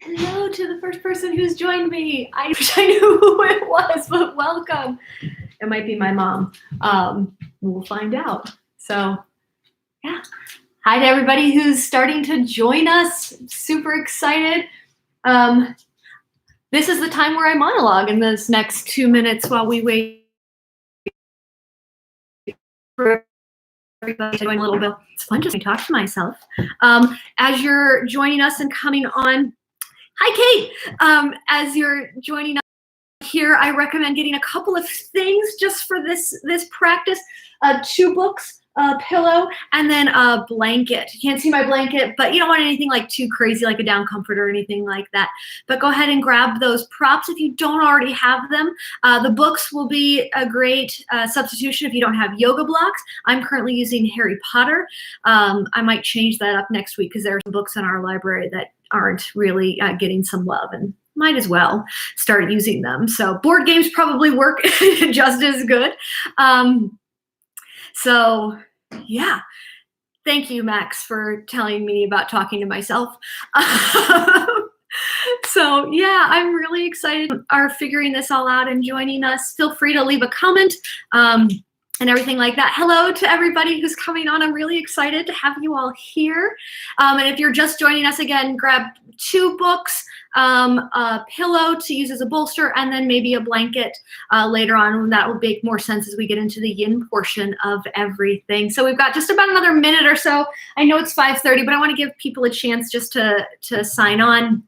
Hello to the first person who's joined me. I wish I knew who it was, but welcome. It might be my mom. We'll find out. So, yeah. Hi to everybody who's starting to join us. Super excited. This is the time where I monologue in this next 2 minutes while we wait for everybody to join a little bit. It's fun just to talk to myself. As you're joining us and coming on, hi, Kate. As you're joining us here, I recommend getting a couple of things just for this practice. 2 books, a pillow, and then a blanket. You can't see my blanket, but you don't want anything like too crazy, like a down comforter or anything like that. But go ahead and grab those props if you don't already have them. The books will be a great substitution if you don't have yoga blocks. I'm currently using Harry Potter. I might change that up next week because there are some books in our library that aren't really getting some love, and might as well start using them. So board games probably work just as good. So yeah, thank you, Max, for telling me about talking to myself. So yeah, I'm really excited are figuring this all out and joining us. Feel free to leave a comment and everything like that. Hello to everybody who's coming on. I'm really excited to have you all here. And if you're just joining us again, grab 2 books, a pillow to use as a bolster, and then maybe a blanket later on. And that will make more sense as we get into the yin portion of everything. So we've got just about another minute or so. I know it's 5:30, but I want to give people a chance just to sign on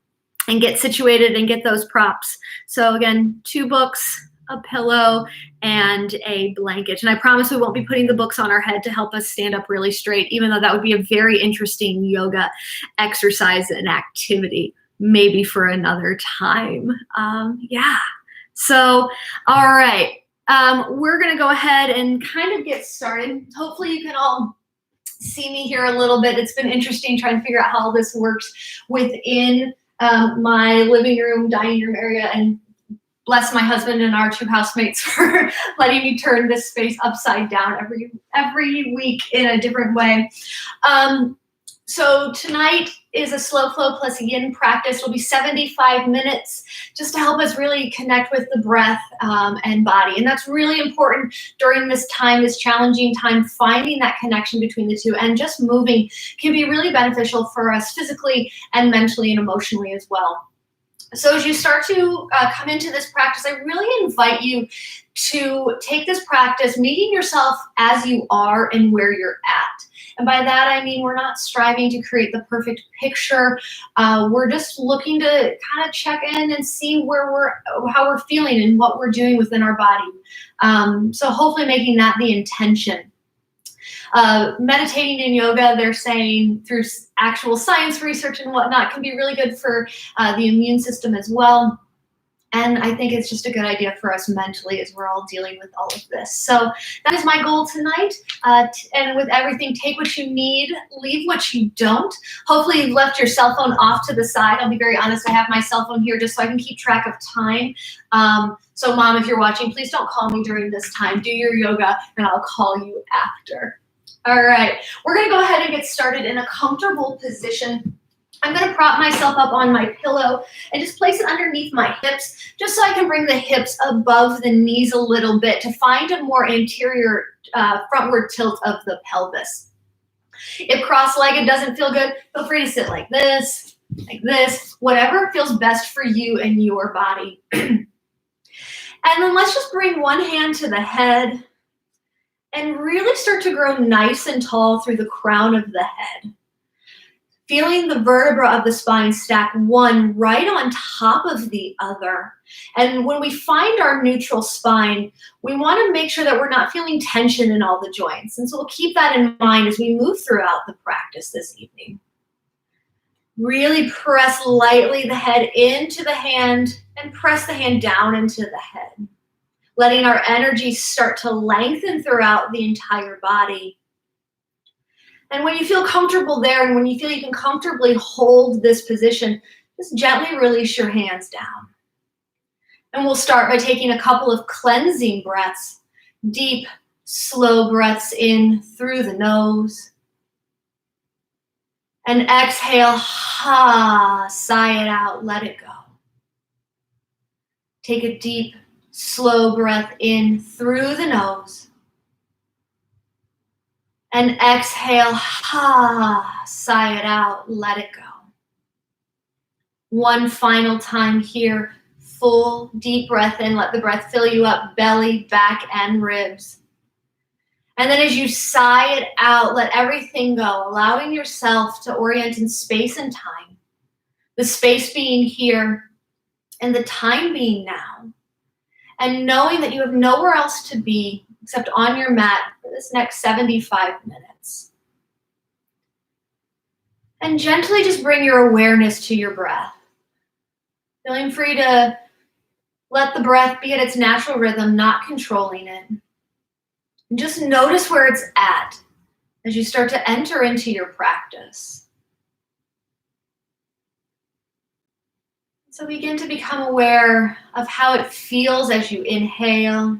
and get situated and get those props. So again, 2 books, a pillow, and a blanket. And I promise we won't be putting the books on our head to help us stand up really straight, even though that would be a very interesting yoga exercise and activity, maybe for another time. Yeah. So, all right. We're going to go ahead and kind of get started. Hopefully you can all see me here a little bit. It's been interesting trying to figure out how all this works within my living room, dining room area, and bless my husband and our 2 housemates for letting me turn this space upside down every week in a different way. So tonight is a slow flow plus yin practice. It'll be 75 minutes just to help us really connect with the breath and body. And that's really important during this time, this challenging time. Finding that connection between the two and just moving can be really beneficial for us physically and mentally and emotionally as well. So as you start to come into this practice, I really invite you to take this practice, meeting yourself as you are and where you're at. And by that, I mean, we're not striving to create the perfect picture. We're just looking to kind of check in and see how we're feeling and what we're doing within our body. So hopefully making that the intention. Meditating in yoga, they're saying through actual science research and whatnot, can be really good for the immune system as well. And I think it's just a good idea for us mentally as we're all dealing with all of this. So that is my goal tonight. And with everything, take what you need, leave what you don't. Hopefully you've left your cell phone off to the side. I'll be very honest, I have my cell phone here just so I can keep track of time. So Mom, if you're watching, please don't call me during this time. Do your yoga and I'll call you after. All right, we're gonna go ahead and get started in a comfortable position. I'm gonna prop myself up on my pillow and just place it underneath my hips, just so I can bring the hips above the knees a little bit to find a more anterior frontward tilt of the pelvis. If cross-legged doesn't feel good, feel free to sit like this, whatever feels best for you and your body. And then let's just bring one hand to the head and really start to grow nice and tall through the crown of the head. Feeling the vertebra of the spine stack one right on top of the other. And when we find our neutral spine, we want to make sure that we're not feeling tension in all the joints. And so we'll keep that in mind as we move throughout the practice this evening. Really press lightly the head into the hand and press the hand down into the head. Letting our energy start to lengthen throughout the entire body. And when you feel comfortable there and when you feel you can comfortably hold this position, just gently release your hands down. And we'll start by taking a couple of cleansing breaths, deep, slow breaths in through the nose. And exhale, ha, sigh it out, let it go. Take a deep, slow breath in through the nose. And exhale, ha, sigh it out, let it go. One final time here, full deep breath in, let the breath fill you up, belly, back, and ribs. And then as you sigh it out, let everything go, allowing yourself to orient in space and time. The space being here and the time being now. And knowing that you have nowhere else to be except on your mat for this next 75 minutes. And gently just bring your awareness to your breath. Feeling free to let the breath be at its natural rhythm, not controlling it. And just notice where it's at as you start to enter into your practice. So begin to become aware of how it feels as you inhale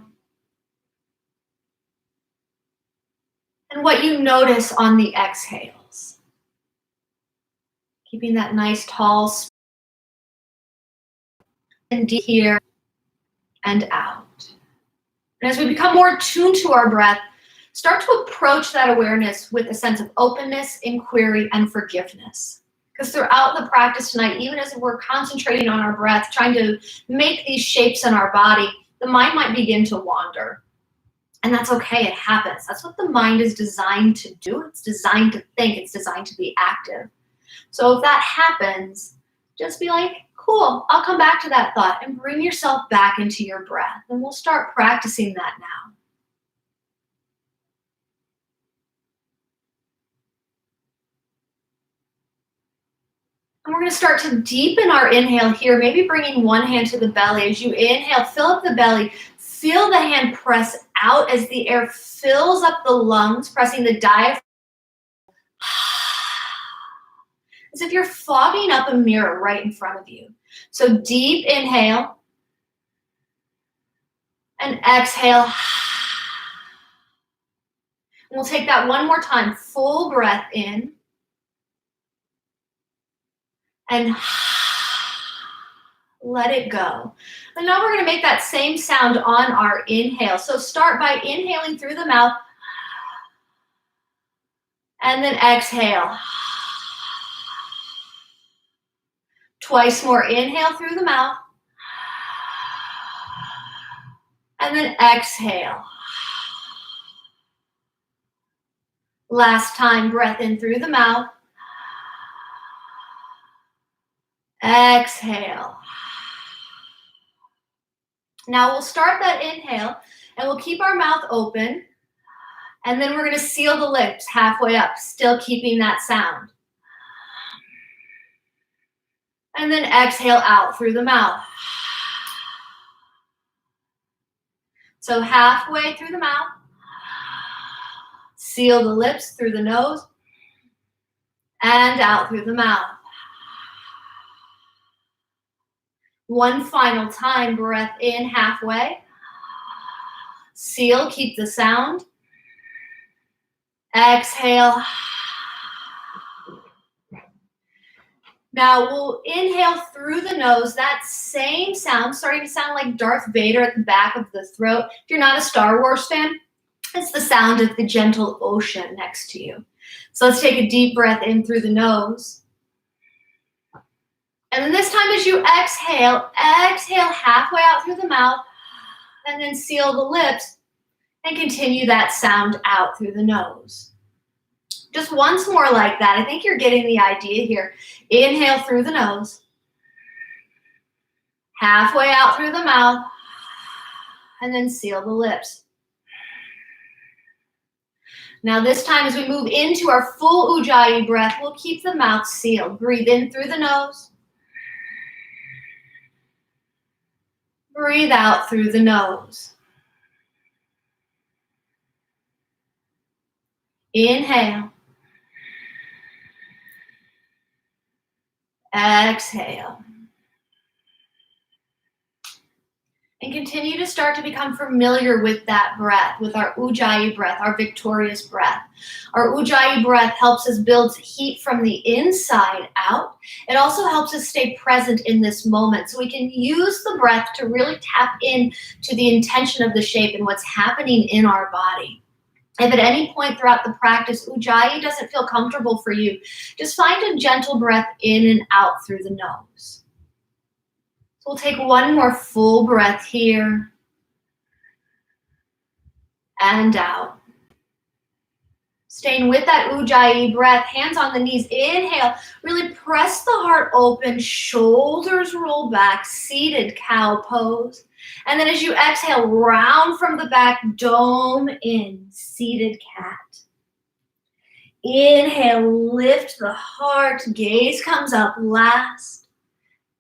and what you notice on the exhales. Keeping that nice tall spine and deep here and out. And as we become more tuned to our breath, start to approach that awareness with a sense of openness, inquiry, and forgiveness. Because throughout the practice tonight, even as we're concentrating on our breath, trying to make these shapes in our body, the mind might begin to wander. And that's okay, it happens. That's what the mind is designed to do. It's designed to think, it's designed to be active. So if that happens, just be like, cool, I'll come back to that thought and bring yourself back into your breath. And we'll start practicing that now. And we're going to start to deepen our inhale here, maybe bringing one hand to the belly. As you inhale, fill up the belly. Feel the hand press out as the air fills up the lungs, pressing the diaphragm. As if you're fogging up a mirror right in front of you. So deep inhale. And exhale. And we'll take that one more time. Full breath in. And let it go. And now we're going to make that same sound on our inhale. So start by inhaling through the mouth. And then exhale. Twice more. Inhale through the mouth. And then exhale. Last time, breath in through the mouth. Exhale. Now we'll start that inhale and we'll keep our mouth open. And then we're going to seal the lips halfway up, still keeping that sound. And then exhale out through the mouth. So halfway through the mouth. Seal the lips through the nose. And out through the mouth. One final time, breath in halfway. Seal, keep the sound. Exhale. Now we'll inhale through the nose, that same sound, starting to sound like Darth Vader at the back of the throat. If you're not a Star Wars fan, it's the sound of the gentle ocean next to you. So let's take a deep breath in through the nose. And then this time as you exhale halfway out through the mouth, and then seal the lips, and continue that sound out through the nose. Just once more like that. I think you're getting the idea here. Inhale through the nose. Halfway out through the mouth. And then seal the lips. Now this time as we move into our full Ujjayi breath, we'll keep the mouth sealed. Breathe in through the nose. Breathe out through the nose. Inhale. Exhale. And continue to start to become familiar with that breath, with our Ujjayi breath, our victorious breath. Our Ujjayi breath helps us build heat from the inside out. It also helps us stay present in this moment. So we can use the breath to really tap in to the intention of the shape and what's happening in our body. If at any point throughout the practice, Ujjayi doesn't feel comfortable for you, just find a gentle breath in and out through the nose. So we'll take one more full breath here and out. Staying with that Ujjayi breath, hands on the knees. Inhale, really press the heart open, shoulders roll back, seated cow pose. And then as you exhale, round from the back, dome in, seated cat. Inhale, lift the heart, gaze comes up last.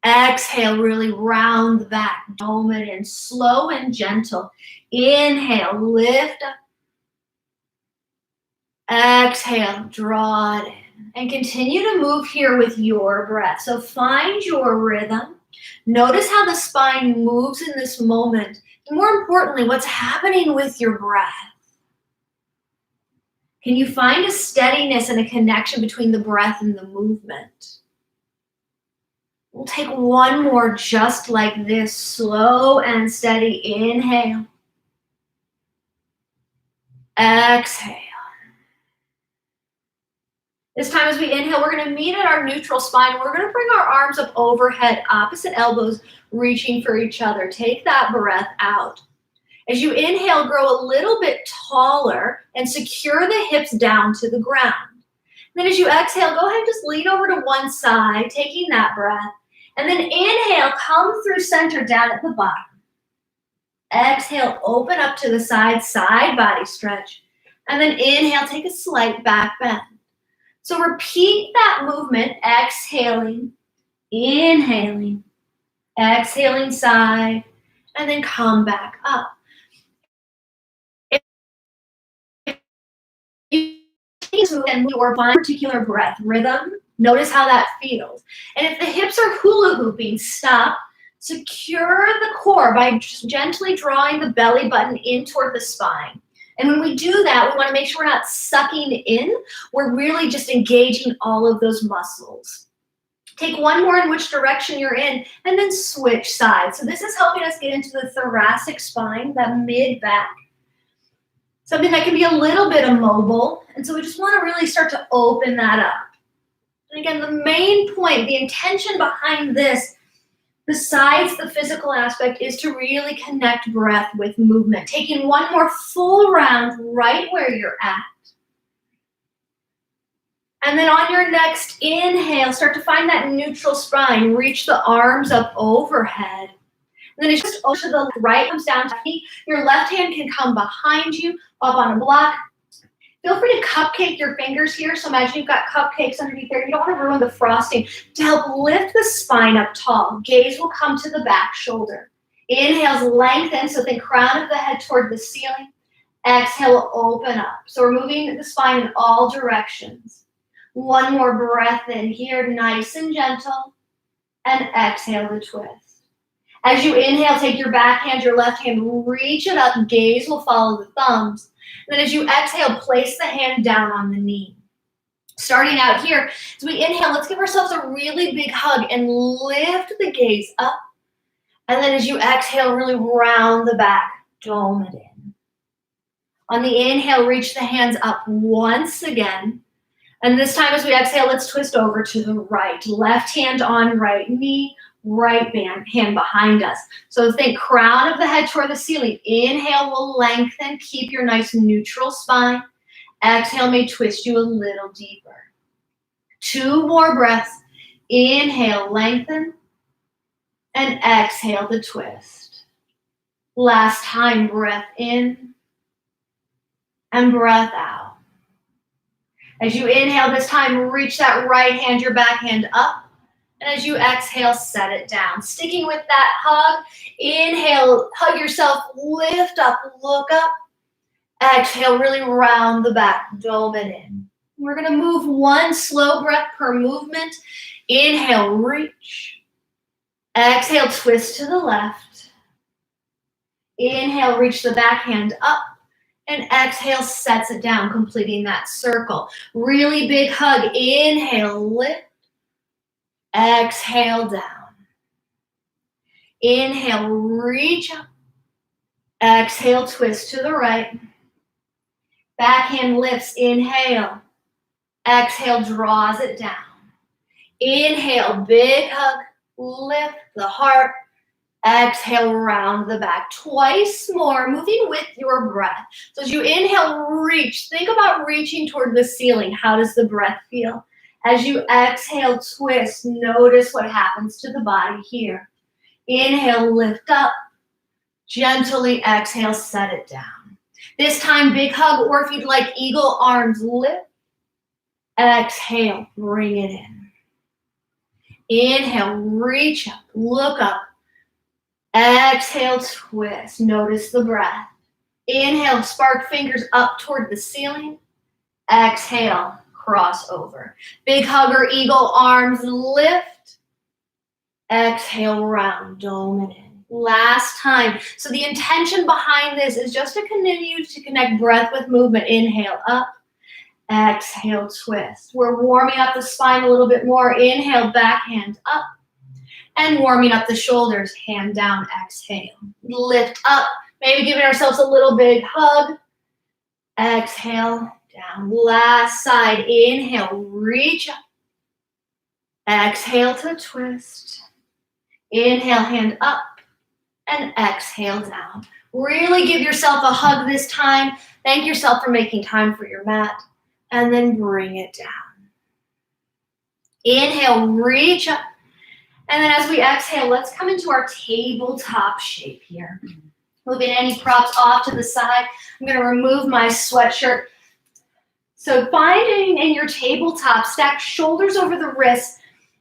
Exhale, really round the back, dome it in, slow and gentle. Inhale, lift up. Exhale, draw it in. And continue to move here with your breath. So find your rhythm. Notice how the spine moves in this moment. And more importantly, what's happening with your breath. Can you find a steadiness and a connection between the breath and the movement? We'll take one more just like this, slow and steady. Inhale. Exhale. This time as we inhale, we're going to meet at our neutral spine. We're going to bring our arms up overhead, opposite elbows, reaching for each other. Take that breath out. As you inhale, grow a little bit taller and secure the hips down to the ground. Then as you exhale, go ahead and just lean over to one side, taking that breath. And then inhale, come through center down at the bottom. Exhale, open up to the side, side body stretch. And then inhale, take a slight back bend. So repeat that movement, exhaling, inhaling, exhaling side, and then come back up. And your particular breath rhythm, notice how that feels. And if the hips are hula hooping, stop. Secure the core by just gently drawing the belly button in toward the spine. And when we do that, we want to make sure we're not sucking in. We're really just engaging all of those muscles. Take one more in which direction you're in, and then switch sides. So this is helping us get into the thoracic spine, that mid-back. Something that can be a little bit immobile. And so we just want to really start to open that up. And again, the main point, the intention behind this, besides the physical aspect, is to really connect breath with movement. Taking one more full round right where you're at. And then on your next inhale, start to find that neutral spine. Reach the arms up overhead. And then it's just over to the right, comes down to feet. Your left hand can come behind you, up on a block. Feel free to cupcake your fingers here. So imagine you've got cupcakes underneath there. You don't want to ruin the frosting. To help lift the spine up tall, gaze will come to the back shoulder. Inhales, lengthen, so think crown of the head toward the ceiling. Exhale, open up. So we're moving the spine in all directions. One more breath in here, nice and gentle. And exhale the twist. As you inhale, take your back hand, your left hand, reach it up. Gaze will follow the thumbs. And then as you exhale, place the hand down on the knee. Starting out here, as we inhale, let's give ourselves a really big hug and lift the gaze up. And then as you exhale, really round the back, dome it in. On the inhale, reach the hands up once again. And this time as we exhale, let's twist over to the right. Left hand on right knee, right hand behind us. So think crown of the head toward the ceiling. Inhale will lengthen, keep your nice neutral spine. Exhale may twist you a little deeper. 2 more breaths. Inhale, lengthen, and exhale the twist. Last time, breath in and breath out. As you inhale this time, reach that right hand, your back hand up. And as you exhale, set it down. Sticking with that hug, inhale, hug yourself, lift up, look up. Exhale, really round the back, dome it in. We're gonna move 1 slow breath per movement. Inhale, reach. Exhale, twist to the left. Inhale, reach the back hand up. And exhale, sets it down, completing that circle. Really big hug. Inhale, lift. Exhale, down. Inhale, reach up. Exhale, twist to the right. Backhand lifts, inhale. Exhale, draws it down. Inhale, big hug. Lift the heart. Exhale, round the back. Twice more, moving with your breath. So as you inhale, reach. Think about reaching toward the ceiling. How does the breath feel? As you exhale, twist. Notice what happens to the body here. Inhale, lift up. Gently exhale, set it down. This time, big hug, or if you'd like, eagle arms, lift. Exhale, bring it in. Inhale, reach up, look up. Exhale, twist. Notice the breath. Inhale, spark fingers up toward the ceiling. Exhale, cross over. Big hug or eagle arms, lift. Exhale, round, dome it in. Last time. So the intention behind this is just to continue to connect breath with movement. Inhale, up. Exhale, twist. We're warming up the spine a little bit more. Inhale, back hand up. And warming up the shoulders, hand down, exhale. Lift up, maybe giving ourselves a little big hug. Exhale, down. Last side, inhale, reach up. Exhale to twist. Inhale, hand up. And exhale, down. Really give yourself a hug this time. Thank yourself for making time for your mat. And then bring it down. Inhale, reach up. And then as we exhale, let's come into our tabletop shape here. Moving any props off to the side. I'm going to remove my sweatshirt. So finding in your tabletop, stack shoulders over the wrists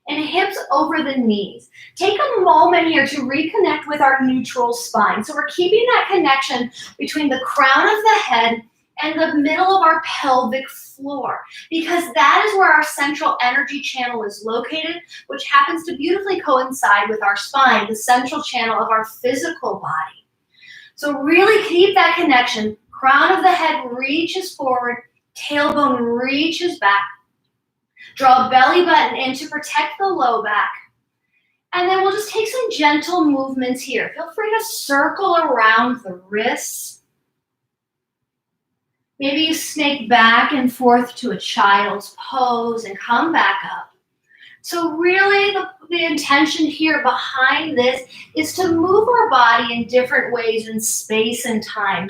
and hips over the knees. Take a moment here to reconnect with our neutral spine. So we're keeping that connection between the crown of the head and the middle of our pelvic floor, because that is where our central energy channel is located, which happens to beautifully coincide with our spine, the central channel of our physical body. So really keep that connection. Crown of the head reaches forward, tailbone reaches back. Draw belly button in to protect the low back. And then we'll just take some gentle movements here. Feel free to circle around the wrists. Maybe you snake back and forth to a child's pose and come back up. So really the intention here behind this is to move our body in different ways in space and time.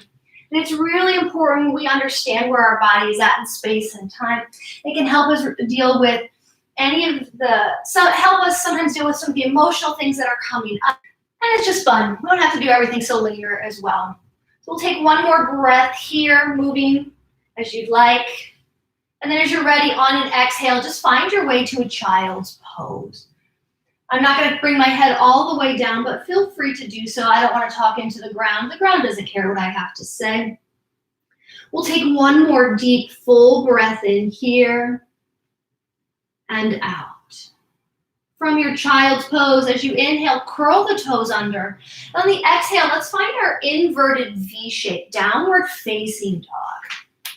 And it's really important we understand where our body is at in space and time. It can help us deal with help us sometimes deal with some of the emotional things that are coming up. And it's just fun. We don't have to do everything so linear as well. So we'll take one more breath here, moving as you'd like. And then as you're ready, on an exhale, just find your way to a child's pose. I'm not going to bring my head all the way down, but feel free to do so. I don't want to talk into the ground. The ground doesn't care what I have to say. We'll take one more deep, full breath in here and out. From your child's pose, as you inhale, curl the toes under. On the exhale, let's find our inverted V shape, downward facing dog.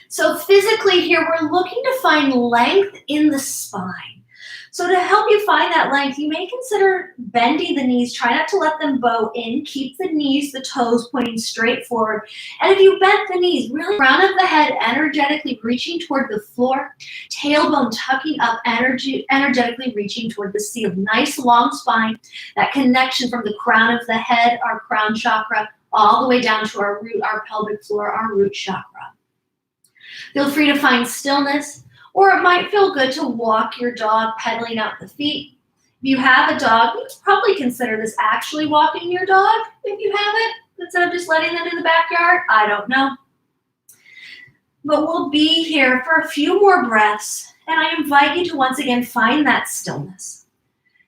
So physically here, we're looking to find length in the spine. So to help you find that length, you may consider bending the knees. Try not to let them bow in. Keep the knees, the toes pointing straight forward. And if you bent the knees, really crown of the head energetically reaching toward the floor. Tailbone tucking up, energetically reaching toward the ceiling. Nice long spine. That connection from the crown of the head, our crown chakra, all the way down to our root, our pelvic floor, our root chakra. Feel free to find stillness. Or it might feel good to walk your dog pedaling out the feet. If you have a dog, you could probably consider this actually walking your dog if you have it, instead of just letting them in the backyard. I don't know. But we'll be here for a few more breaths, and I invite you to once again find that stillness.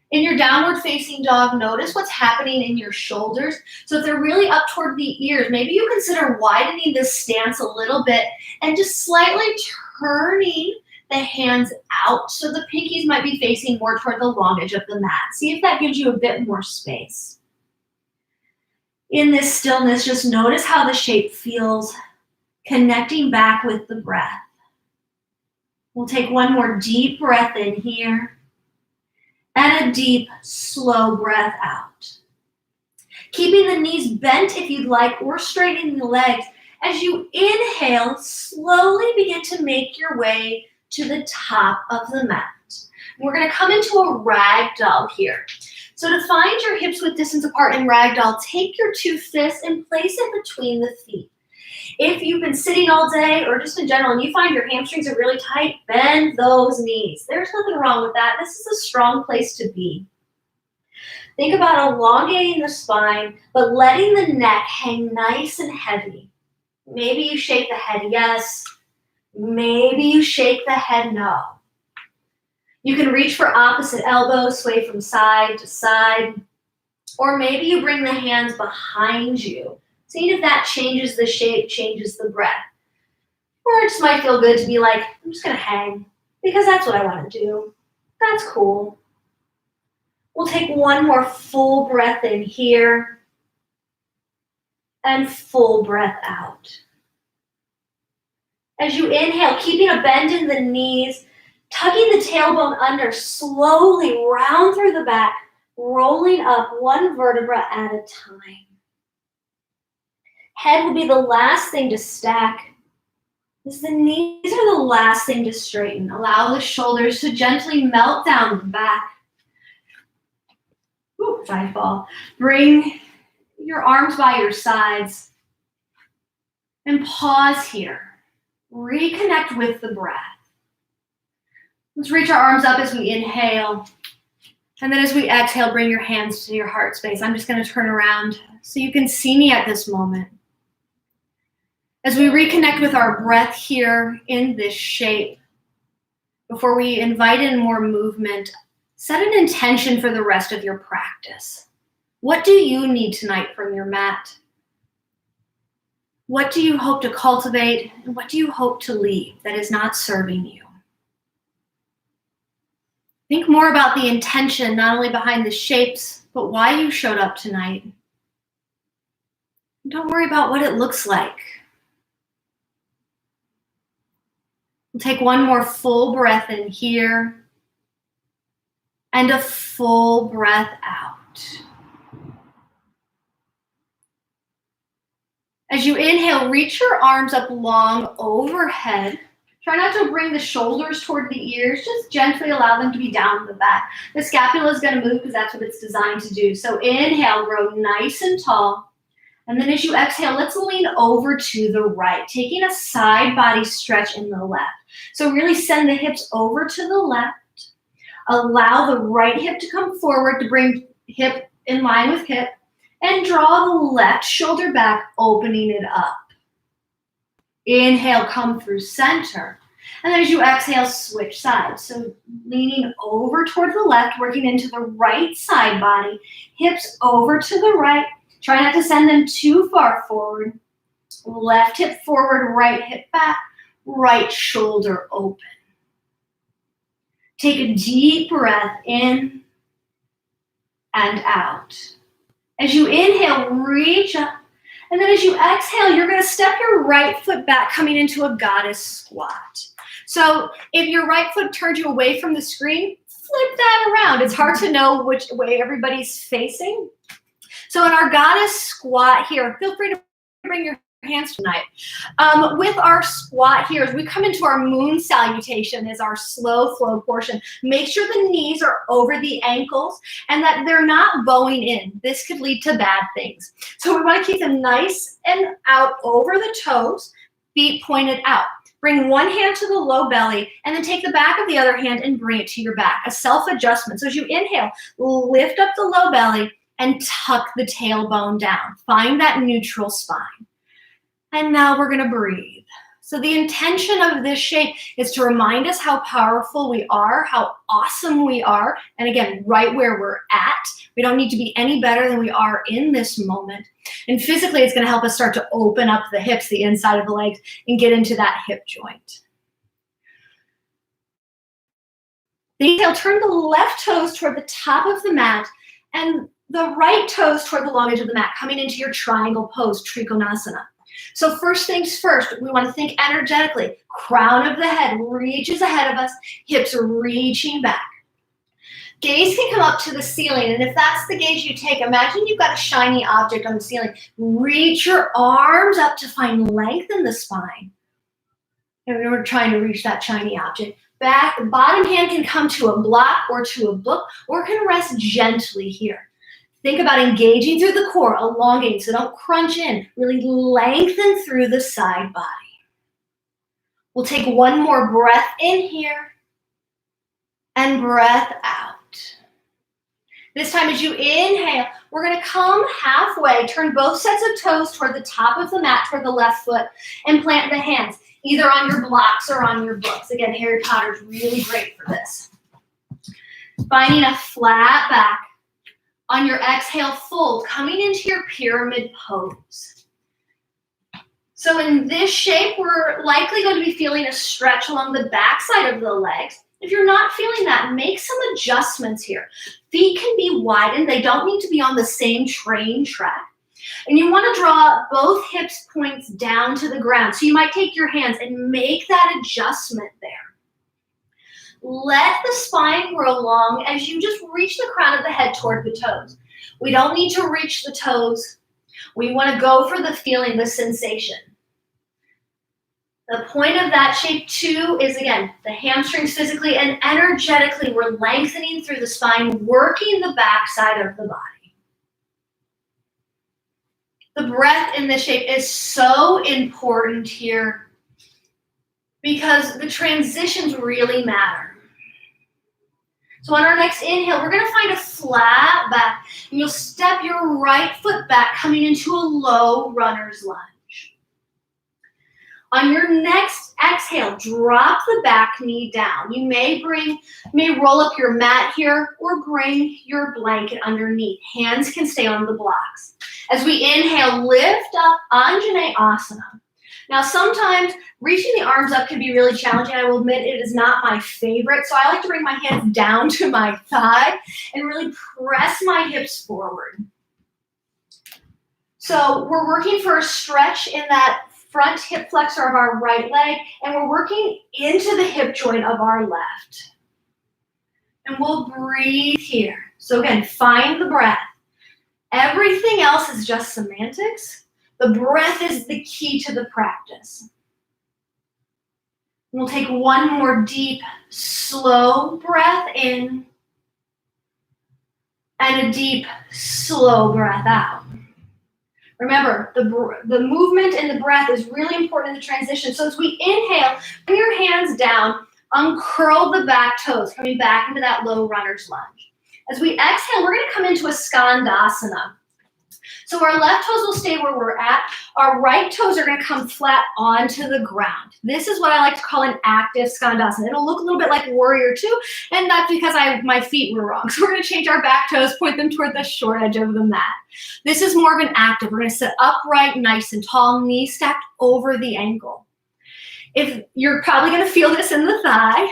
In your downward facing dog, notice what's happening in your shoulders. So if they're really up toward the ears, maybe you consider widening this stance a little bit and just slightly turning the hands out, so the pinkies might be facing more toward the long edge of the mat. See if that gives you a bit more space. In this stillness, just notice how the shape feels, connecting back with the breath. We'll take one more deep breath in here and a deep, slow breath out. Keeping the knees bent if you'd like, or straightening the legs. As you inhale, slowly begin to make your way to the top of the mat. We're going to come into a ragdoll here. So to find your hips width distance apart in ragdoll, take your two fists and place it between the feet. If you've been sitting all day or just in general and you find your hamstrings are really tight, bend those knees. There's nothing wrong with that. This is a strong place to be. Think about elongating the spine, but letting the neck hang nice and heavy. Maybe you shake the head yes. Maybe you shake the head no. You can reach for opposite elbows, sway from side to side. Or maybe you bring the hands behind you. See if that changes the shape, changes the breath. Or it just might feel good to be like, I'm just going to hang because that's what I want to do. That's cool. We'll take one more full breath in here and full breath out. As you inhale, keeping a bend in the knees, tucking the tailbone under, slowly round through the back, rolling up one vertebra at a time. Head will be the last thing to stack. As the knees are the last thing to straighten. Allow the shoulders to gently melt down the back. Ooh, side fall. Bring your arms by your sides and pause here. Reconnect with the breath. Let's reach our arms up as we inhale. And then as we exhale, bring your hands to your heart space. I'm just going to turn around so you can see me at this moment. As we reconnect with our breath here in this shape, before we invite in more movement, set an intention for the rest of your practice. What do you need tonight from your mat? What do you hope to cultivate? And what do you hope to leave that is not serving you? Think more about the intention, not only behind the shapes, but why you showed up tonight. Don't worry about what it looks like. We'll take one more full breath in here and a full breath out. As you inhale, reach your arms up long overhead. Try not to bring the shoulders toward the ears. Just gently allow them to be down the back. The scapula is going to move because that's what it's designed to do. So inhale, grow nice and tall. And then as you exhale, let's lean over to the right, taking a side body stretch in the left. So really send the hips over to the left. Allow the right hip to come forward to bring hip in line with hip. And draw the left shoulder back, opening it up. Inhale, come through center. And then as you exhale, switch sides. So leaning over toward the left, working into the right side body. Hips over to the right. Try not to send them too far forward. Left hip forward, right hip back, right shoulder open. Take a deep breath in and out. As you inhale, reach up. And then as you exhale, you're going to step your right foot back, coming into a goddess squat. So if your right foot turned you away from the screen, flip that around. It's hard to know which way everybody's facing. So in our goddess squat here, feel free to bring your hands tonight. With our squat here, as we come into our moon salutation is our slow flow portion. Make sure the knees are over the ankles and that they're not bowing in. This could lead to bad things. So we want to keep them nice and out over the toes, feet pointed out. Bring one hand to the low belly and then take the back of the other hand and bring it to your back, a self-adjustment. So as you inhale, lift up the low belly and tuck the tailbone down. Find that neutral spine. And now we're going to breathe. So the intention of this shape is to remind us how powerful we are, how awesome we are, and again, right where we're at. We don't need to be any better than we are in this moment. And physically, it's going to help us start to open up the hips, the inside of the legs, and get into that hip joint. Inhale, turn the left toes toward the top of the mat and the right toes toward the long edge of the mat, coming into your triangle pose, Trikonasana. So first things first, we want to think energetically. Crown of the head reaches ahead of us, hips are reaching back. Gaze can come up to the ceiling, and if that's the gaze you take, imagine you've got a shiny object on the ceiling. Reach your arms up to find length in the spine. And we're trying to reach that shiny object. Back, the bottom hand can come to a block or to a book, or can rest gently here. Think about engaging through the core, elongating, so don't crunch in. Really lengthen through the side body. We'll take one more breath in here and breath out. This time as you inhale, we're going to come halfway, turn both sets of toes toward the top of the mat, toward the left foot, and plant the hands, either on your blocks or on your books. Again, Harry Potter's really great for this. Finding a flat back. On your exhale, fold, coming into your pyramid pose. So in this shape, we're likely going to be feeling a stretch along the backside of the legs. If you're not feeling that, make some adjustments here. Feet can be widened. They don't need to be on the same train track. And you want to draw both hips points down to the ground. So you might take your hands and make that adjustment there. Let the spine grow long as you just reach the crown of the head toward the toes. We don't need to reach the toes. We want to go for the feeling, the sensation. The point of that shape too is, again, the hamstrings physically and energetically, we're lengthening through the spine, working the backside of the body. The breath in this shape is so important here because the transitions really matter. So on our next inhale, we're going to find a flat back, and you'll step your right foot back, coming into a low runner's lunge. On your next exhale, drop the back knee down. You may roll up your mat here or bring your blanket underneath. Hands can stay on the blocks. As we inhale, lift up Anjaneyasana. Now, sometimes reaching the arms up can be really challenging. I will admit it is not my favorite. So I like to bring my hands down to my thigh and really press my hips forward. So we're working for a stretch in that front hip flexor of our right leg, and we're working into the hip joint of our left. And we'll breathe here. So again, find the breath. Everything else is just semantics. The breath is the key to the practice. We'll take one more deep, slow breath in and a deep, slow breath out. Remember, the movement and the breath is really important in the transition. So as we inhale, bring your hands down, uncurl the back toes, coming back into that low runner's lunge. As we exhale, we're going to come into a Skandasana. So our left toes will stay where we're at. Our right toes are going to come flat onto the ground. This is what I like to call an active Skandasana. It'll look a little bit like Warrior Two, and that's because my feet were wrong. So we're going to change our back toes, point them toward the short edge of the mat. This is more of an active. We're going to sit upright, nice and tall, knees stacked over the ankle. If you're probably going to feel this in the thigh,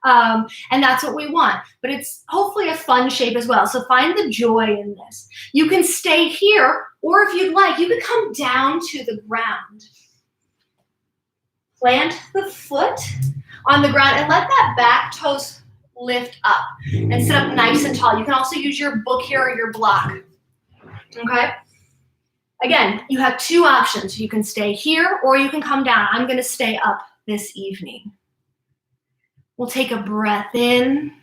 and that's what we want. But it's hopefully a fun shape as well. So find the joy in this. You can stay here, or if you'd like, you can come down to the ground. Plant the foot on the ground and let that back toes lift up and sit up nice and tall. You can also use your book here or your block. Okay? Again, you have two options. You can stay here or you can come down. I'm going to stay up this evening. We'll take a breath in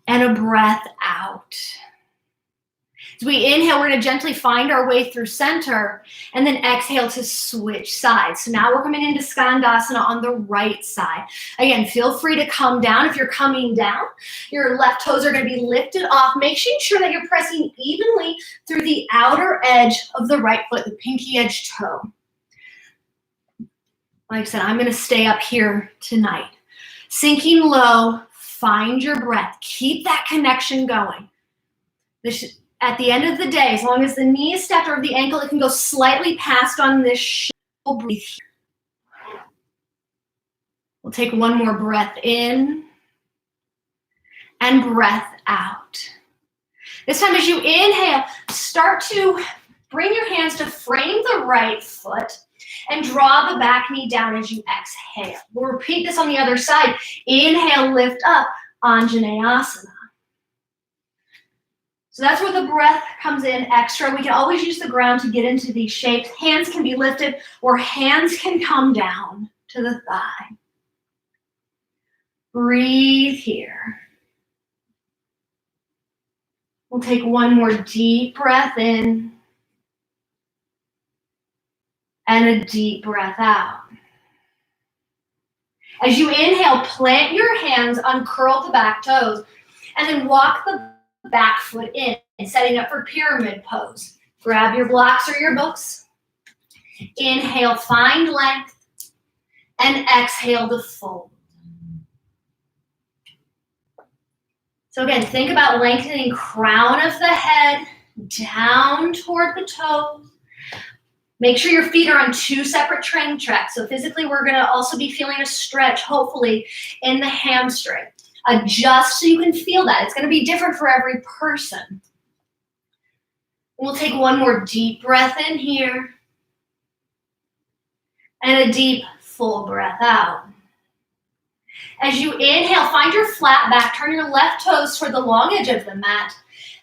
and a breath out. As we inhale, we're going to gently find our way through center and then exhale to switch sides. So now we're coming into Skandasana on the right side. Again, feel free to come down. If you're coming down, your left toes are going to be lifted off, making sure that you're pressing evenly through the outer edge of the right foot, the pinky edge toe. Like I said, I'm going to stay up here tonight. Sinking low, find your breath. Keep that connection going. At the end of the day, as long as the knee is stacked over the ankle, it can go slightly past on this shape. We'll breathe here. We'll take one more breath in and breath out. This time as you inhale, start to bring your hands to frame the right foot and draw the back knee down as you exhale. We'll repeat this on the other side. Inhale, lift up, Anjaneyasana. So that's where the breath comes in extra. We can always use the ground to get into these shapes. Hands can be lifted or hands can come down to the thigh. Breathe here. We'll take one more deep breath in and a deep breath out. As you inhale, plant your hands, uncurl the back toes, and then walk the back foot in, setting up for pyramid pose. Grab your blocks or your books. Inhale, find length, and exhale to fold. So again, think about lengthening crown of the head down toward the toes. Make sure your feet are on two separate train tracks. So physically, we're going to also be feeling a stretch, hopefully, in the hamstring. Adjust so you can feel that. It's going to be different for every person. We'll take one more deep breath in here and a deep, full breath out. As you inhale, find your flat back. Turn your left toes toward the long edge of the mat.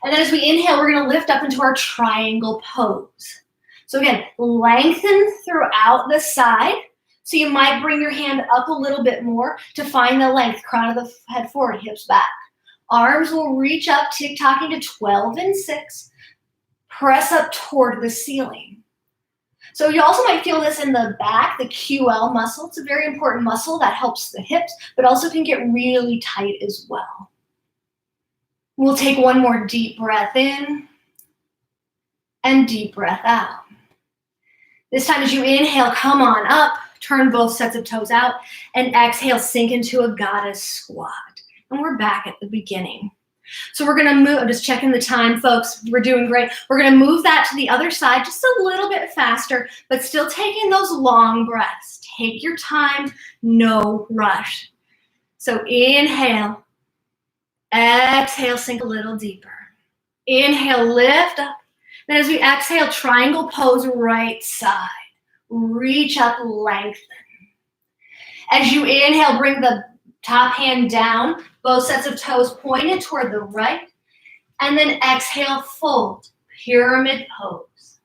And then as we inhale, we're going to lift up into our triangle pose. So again, lengthen throughout the side. So you might bring your hand up a little bit more to find the length. Crown of the head forward, hips back. Arms will reach up, tick-tocking to 12 and 6. Press up toward the ceiling. So you also might feel this in the back, the QL muscle. It's a very important muscle that helps the hips, but also can get really tight as well. We'll take one more deep breath in and deep breath out. This time as you inhale, come on up, turn both sets of toes out, and exhale, sink into a goddess squat. And we're back at the beginning. So we're gonna move, I'm just checking the time, folks. We're doing great. We're gonna move that to the other side just a little bit faster, but still taking those long breaths. Take your time, no rush. So inhale, exhale, sink a little deeper. Inhale, lift up. Then as we exhale, triangle pose, right side. Reach up, lengthen. As you inhale, bring the top hand down, both sets of toes pointed toward the right. And then exhale, fold, pyramid pose.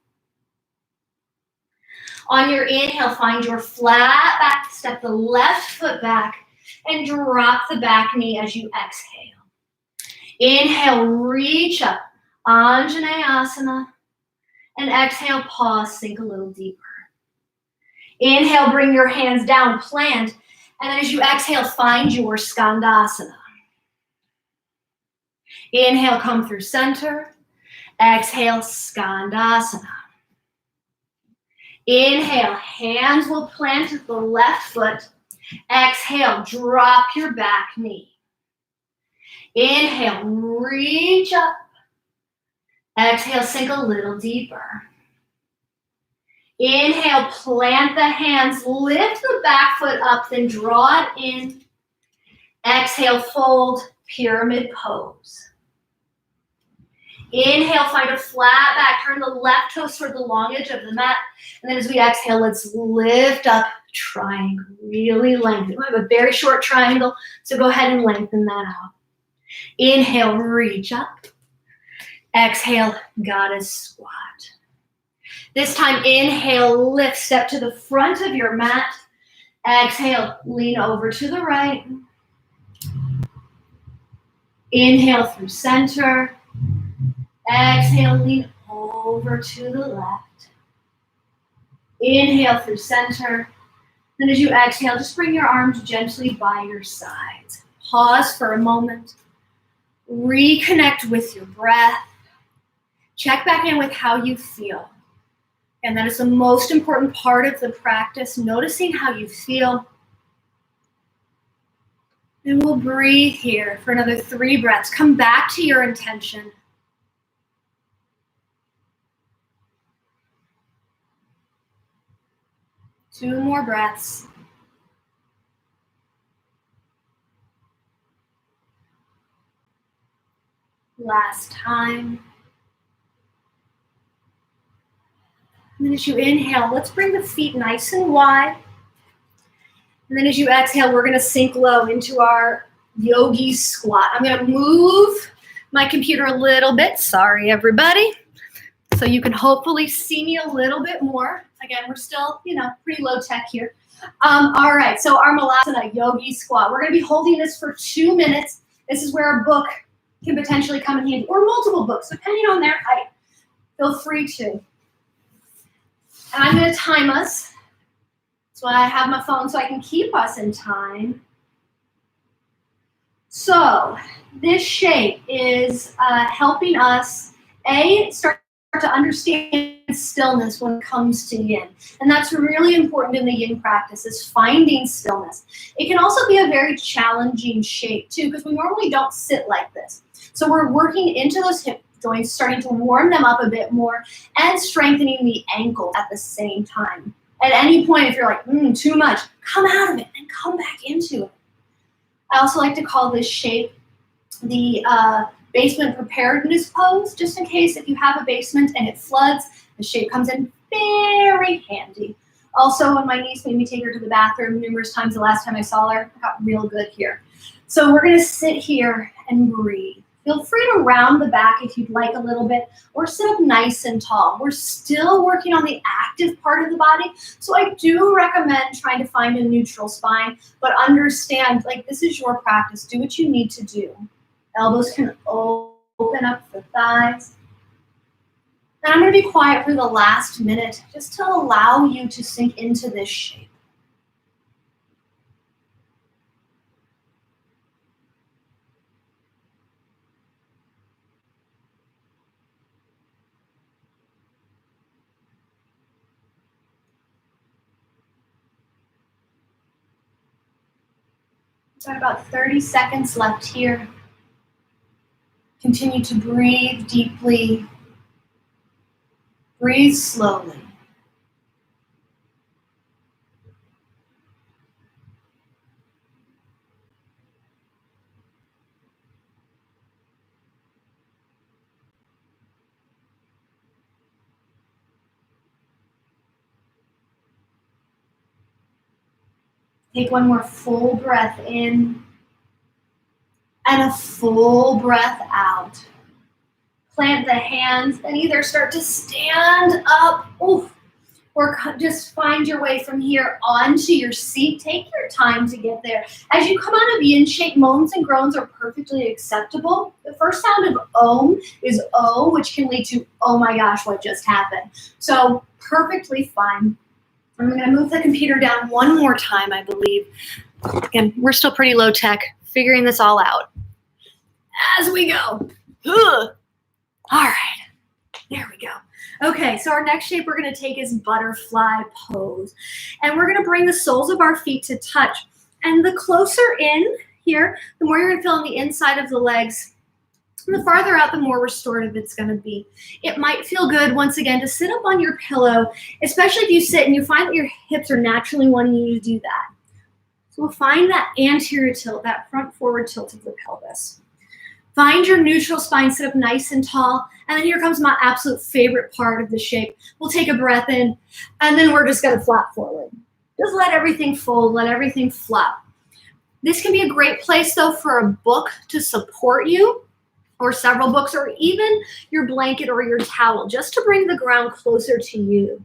On your inhale, find your flat back, step the left foot back, and drop the back knee as you exhale. Inhale, reach up. Anjaneyasana, and exhale, pause, sink a little deeper. Inhale, bring your hands down, plant, and then as you exhale, find your Skandasana. Inhale, come through center. Exhale, Skandasana. Inhale, hands will plant at the left foot. Exhale, drop your back knee. Inhale, reach up. Exhale, sink a little deeper. Inhale, plant the hands, lift the back foot up, then draw it in. Exhale, fold, pyramid pose. Inhale, find a flat back, turn the left toes toward the long edge of the mat. And then as we exhale, let's lift up, triangle, really lengthen. We have a very short triangle, so go ahead and lengthen that out. Inhale, reach up. Exhale, goddess squat. This time, inhale, lift, step to the front of your mat. Exhale, lean over to the right. Inhale through center. Exhale, lean over to the left. Inhale through center. Then as you exhale, just bring your arms gently by your sides. Pause for a moment. Reconnect with your breath. Check back in with how you feel. And that is the most important part of the practice, noticing how you feel. And we'll breathe here for another 3 breaths. Come back to your intention. Two more breaths. Last time. And then as you inhale, let's bring the feet nice and wide. And then as you exhale, we're gonna sink low into our yogi squat. I'm gonna move my computer a little bit. Sorry, everybody. So you can hopefully see me a little bit more. Again, we're still, pretty low tech here. All right, so our Malasana yogi squat. We're gonna be holding this for 2 minutes. This is where a book can potentially come in handy, or multiple books, depending on their height. Feel free to. And I'm gonna time us. That's why I have my phone so I can keep us in time. So this shape is helping us, start to understand stillness when it comes to yin. And that's really important in the yin practice, is finding stillness. It can also be a very challenging shape too, because we normally don't sit like this. So we're working into those hip joints, starting to warm them up a bit more, and strengthening the ankles at the same time. At any point, if you're like, too much, come out of it and come back into it. I also like to call this shape the basement preparedness pose, just in case if you have a basement and it floods, the shape comes in very handy. Also, when my niece made me take her to the bathroom numerous times the last time I saw her, I got real good here. So we're gonna sit here and breathe. Feel free to round the back if you'd like a little bit, or sit up nice and tall. We're still working on the active part of the body, so I do recommend trying to find a neutral spine, but understand, this is your practice. Do what you need to do. Elbows can open up the thighs. And I'm gonna be quiet for the last minute, just to allow you to sink into this shape. Got about 30 seconds left here. Continue to breathe deeply. Breathe slowly. Take one more full breath in and a full breath out. Plant the hands and either start to stand up, or just find your way from here onto your seat. Take your time to get there. As you come out of yin shape, moans and groans are perfectly acceptable. The first sound of om is O, which can lead to, oh my gosh, what just happened? So perfectly fine. I'm gonna move the computer down one more time, I believe. Again, we're still pretty low tech, figuring this all out as we go. Ugh. All right, there we go. Okay, so our next shape we're gonna take is butterfly pose. And we're gonna bring the soles of our feet to touch. And the closer in here, the more you're gonna feel on the inside of the legs. And the farther out, the more restorative it's gonna be. It might feel good, once again, to sit up on your pillow, especially if you sit and you find that your hips are naturally wanting you to do that. So we'll find that anterior tilt, that front forward tilt of the pelvis. Find your neutral spine, sit up nice and tall, and then here comes my absolute favorite part of the shape. We'll take a breath in, and then we're just gonna flap forward. Just let everything fold, let everything flap. This can be a great place though for a book to support you, or several books, or even your blanket or your towel, just to bring the ground closer to you.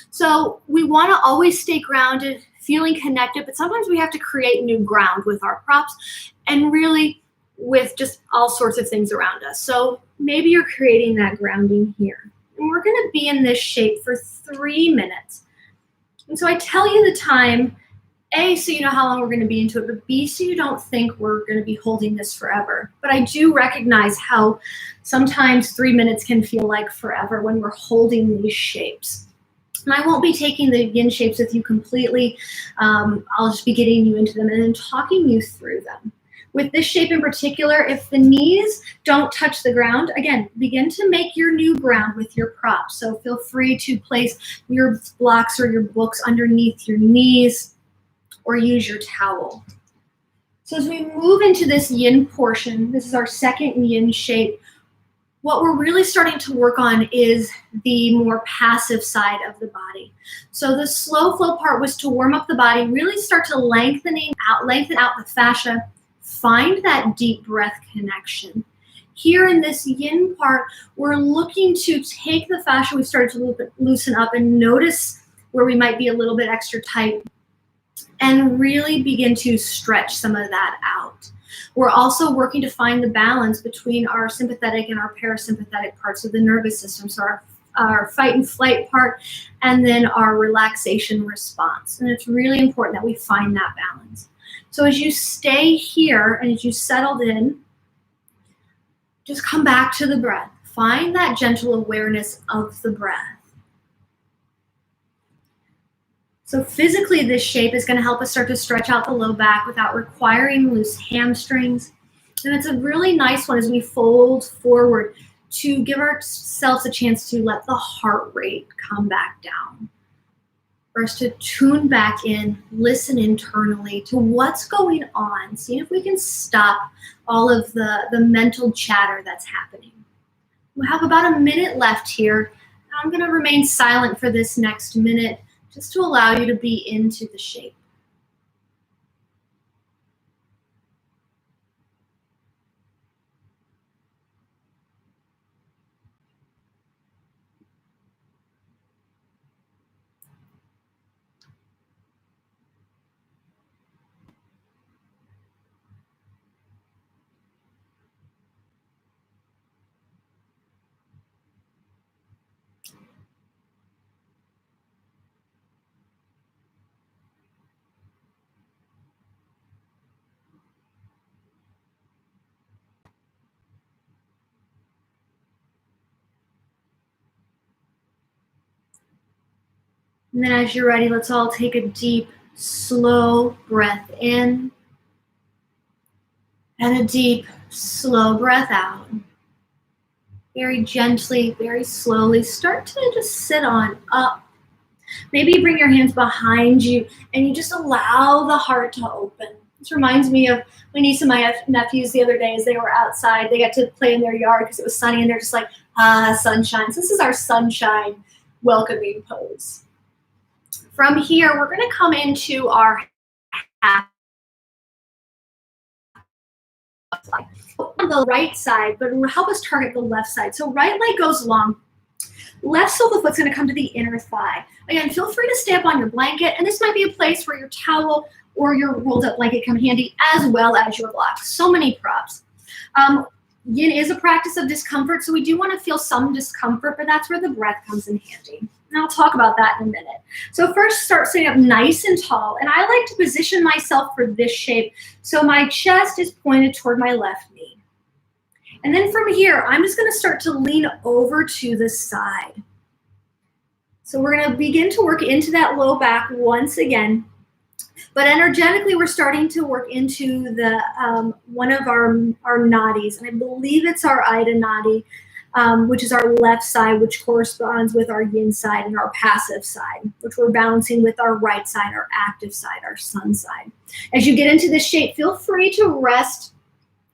So we wanna always stay grounded, feeling connected, but sometimes we have to create new ground with our props, and really with just all sorts of things around us. So maybe you're creating that grounding here. And we're gonna be in this shape for 3 minutes. And so I tell you the time, A, so you know how long we're gonna be into it, but B, so you don't think we're gonna be holding this forever. But I do recognize how sometimes 3 minutes can feel like forever when we're holding these shapes. And I won't be taking the yin shapes with you completely. I'll just be getting you into them and then talking you through them. With this shape in particular, if the knees don't touch the ground, again, begin to make your new ground with your props. So feel free to place your blocks or your books underneath your knees, or use your towel. So as we move into this yin portion, this is our second yin shape, What we're really starting to work on is the more passive side of the body. So the slow flow part was to warm up the body, really start to lengthen out the fascia, find that deep breath connection. Here in this yin part, we're looking to take the fascia we started to loosen up and notice where we might be a little bit extra tight and really begin to stretch some of that out. We're also working to find the balance between our sympathetic and our parasympathetic parts of the nervous system. So our fight and flight part, and then our relaxation response. And it's really important that we find that balance. So as you stay here and as you settled in, just come back to the breath. Find that gentle awareness of the breath. So physically, this shape is going to help us start to stretch out the low back without requiring loose hamstrings. And it's a really nice one as we fold forward to give ourselves a chance to let the heart rate come back down. For us to tune back in, listen internally to what's going on, see if we can stop all of the mental chatter that's happening. We have about a minute left here. I'm going to remain silent for this next minute just to allow you to be into the shape. And then as you're ready, let's all take a deep, slow breath in and a deep, slow breath out. Very gently, very slowly, start to just sit on up. Maybe you bring your hands behind you and you just allow the heart to open. This reminds me of my niece and my nephews the other day as they were outside. They got to play in their yard because it was sunny and they're just like, sunshine. So this is our sunshine welcoming pose. From here, we're going to come into our half on the right side, but it will help us target the left side. So right leg goes long. Left sole of the foot's going to come to the inner thigh. Again, feel free to stay up on your blanket, and this might be a place where your towel or your rolled up blanket come handy, as well as your block. So many props. Yin is a practice of discomfort, so we do want to feel some discomfort, but that's where the breath comes in handy. And I'll talk about that in a minute. So first, start sitting up nice and tall, and I like to position myself for this shape so my chest is pointed toward my left knee. And then from here, I'm just going to start to lean over to the side. So we're going to begin to work into that low back once again. But energetically, we're starting to work into the one of our nadis, and I believe it's our Ida nadi, which is our left side, which corresponds with our yin side, and our passive side, which we're balancing with our right side, our active side, our sun side. As you get into this shape, feel free to rest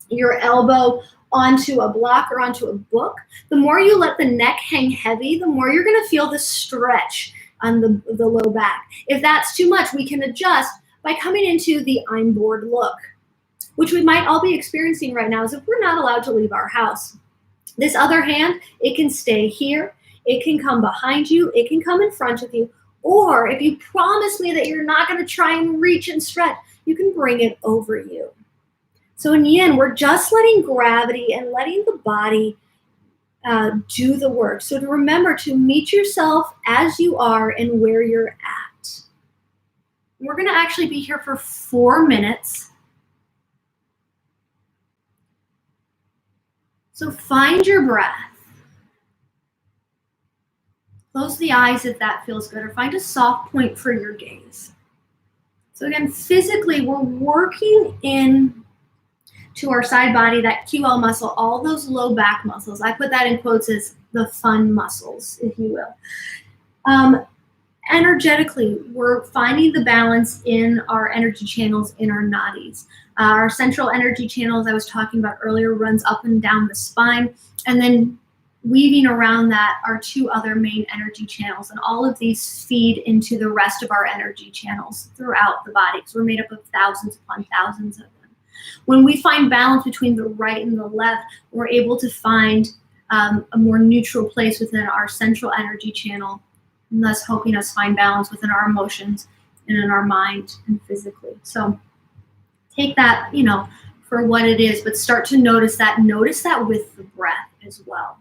your elbow onto a block or onto a book. The more you let the neck hang heavy, the more you're going to feel the stretch on the low back. If that's too much, we can adjust by coming into the I'm bored look, which we might all be experiencing right now, as if we're not allowed to leave our house. This other hand, it can stay here, it can come behind you, it can come in front of you, or if you promise me that you're not going to try and reach and stretch, you can bring it over you. So in yin, we're just letting gravity and letting the body do the work. So to remember to meet yourself as you are and where you're at. We're going to actually be here for 4 minutes. So find your breath. Close the eyes if that feels good, or find a soft point for your gaze. So again, physically, we're working in to our side body, that QL muscle, all those low back muscles. I put that in quotes as the fun muscles, if you will. Energetically, we're finding the balance in our energy channels, in our nadis. Our central energy channel, as I was talking about earlier, runs up and down the spine, and then weaving around that are two other main energy channels, and all of these feed into the rest of our energy channels throughout the body, because we're made up of thousands upon thousands of them. When we find balance between the right and the left, we're able to find a more neutral place within our central energy channel, and thus helping us find balance within our emotions and in our mind and physically. So take that, for what it is, but start to notice that with the breath as well.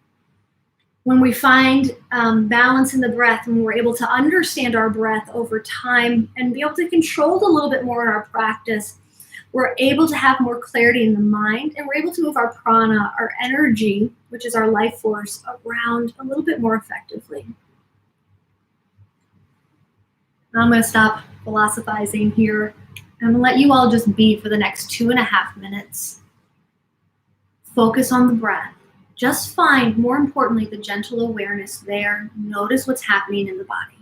When we find balance in the breath, when we're able to understand our breath over time and be able to control it a little bit more in our practice, we're able to have more clarity in the mind, and we're able to move our prana, our energy, which is our life force, around a little bit more effectively. I'm going to stop philosophizing here. I'm going to let you all just be for the next 2.5 minutes. Focus on the breath. Just find, more importantly, the gentle awareness there. Notice what's happening in the body.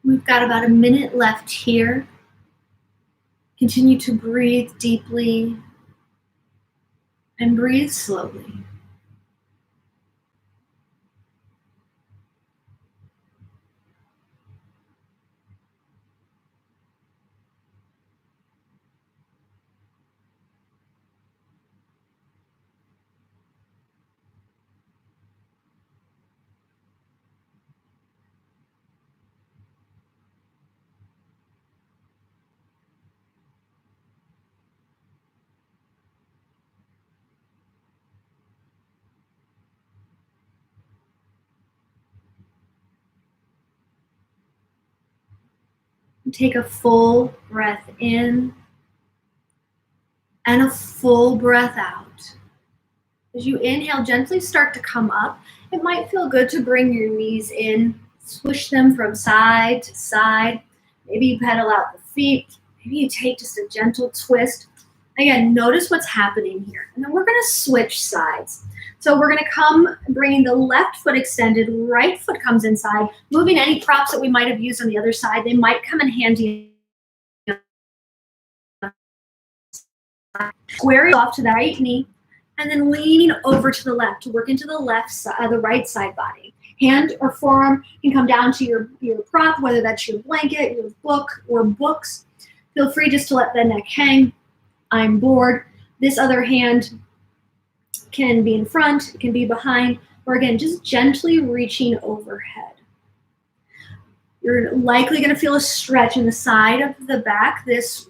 We've got about a minute left here. Continue to breathe deeply and breathe slowly. Take a full breath in and a full breath out. As you inhale, gently start to come up. It might feel good to bring your knees in, swish them from side to side. Maybe you pedal out the feet. Maybe you take just a gentle twist. Again, notice what's happening here. And then we're going to switch sides. So we're going to come bringing the left foot extended, right foot comes inside, moving any props that we might have used on the other side. They might come in handy. Square off to the right knee, and then leaning over to the left to work into the left side, the right side body. Hand or forearm can come down to your prop, whether that's your blanket, your book, or books. Feel free just to let the neck hang. I'm bored. This other hand can be in front, it can be behind, or again, just gently reaching overhead. You're likely going to feel a stretch in the side of the back, this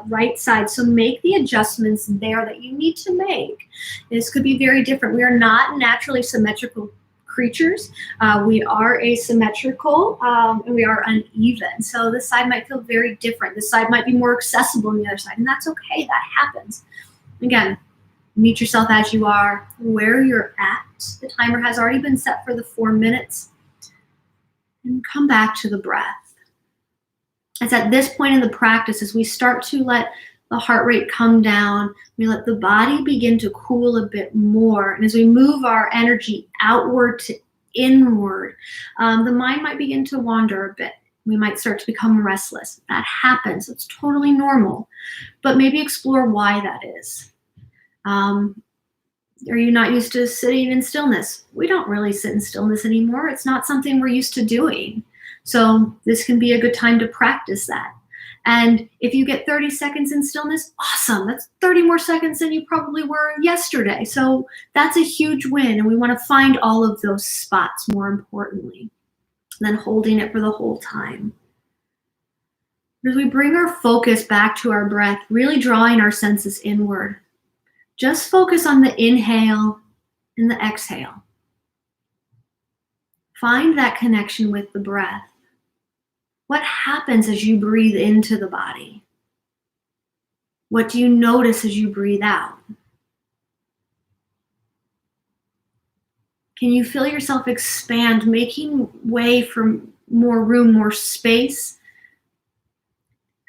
right side. So make the adjustments there that you need to make. This could be very different. We are not naturally symmetrical creatures. We are asymmetrical and we are uneven. So this side might feel very different. This side might be more accessible than the other side, and that's okay. That happens. Again, meet yourself as you are, where you're at. The timer has already been set for the 4 minutes. And come back to the breath. It's at this point in the practice, as we start to let the heart rate come down, we let the body begin to cool a bit more. And as we move our energy outward to inward, the mind might begin to wander a bit. We might start to become restless. That happens. It's totally normal. But maybe explore why that is. Are you not used to sitting in stillness? We don't really sit in stillness anymore. It's not something we're used to doing. So this can be a good time to practice that. And if you get 30 seconds in stillness, awesome. That's 30 more seconds than you probably were yesterday. So that's a huge win. And we want to find all of those spots, more importantly, than holding it for the whole time. As we bring our focus back to our breath, really drawing our senses inward, just focus on the inhale and the exhale. Find that connection with the breath. What happens as you breathe into the body? What do you notice as you breathe out? Can you feel yourself expand, making way for more room, more space?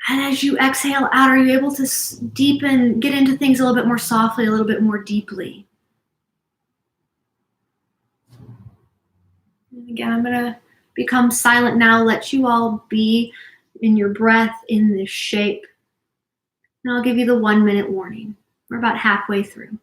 And as you exhale out, are you able to deepen, get into things a little bit more softly, a little bit more deeply? And again, I'm going to become silent now, let you all be in your breath in this shape. And I'll give you the 1 minute warning. We're about halfway through.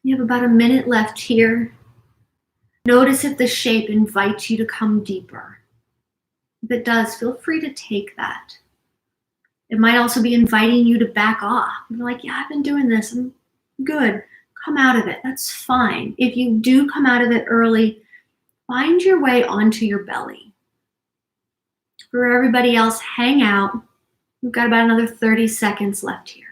You have about a minute left here. Notice if the shape invites you to come deeper. If it does, feel free to take that. It might also be inviting you to back off. You're like, yeah, I've been doing this. I'm good. Come out of it. That's fine. If you do come out of it early, find your way onto your belly. For everybody else, hang out. We've got about another 30 seconds left here.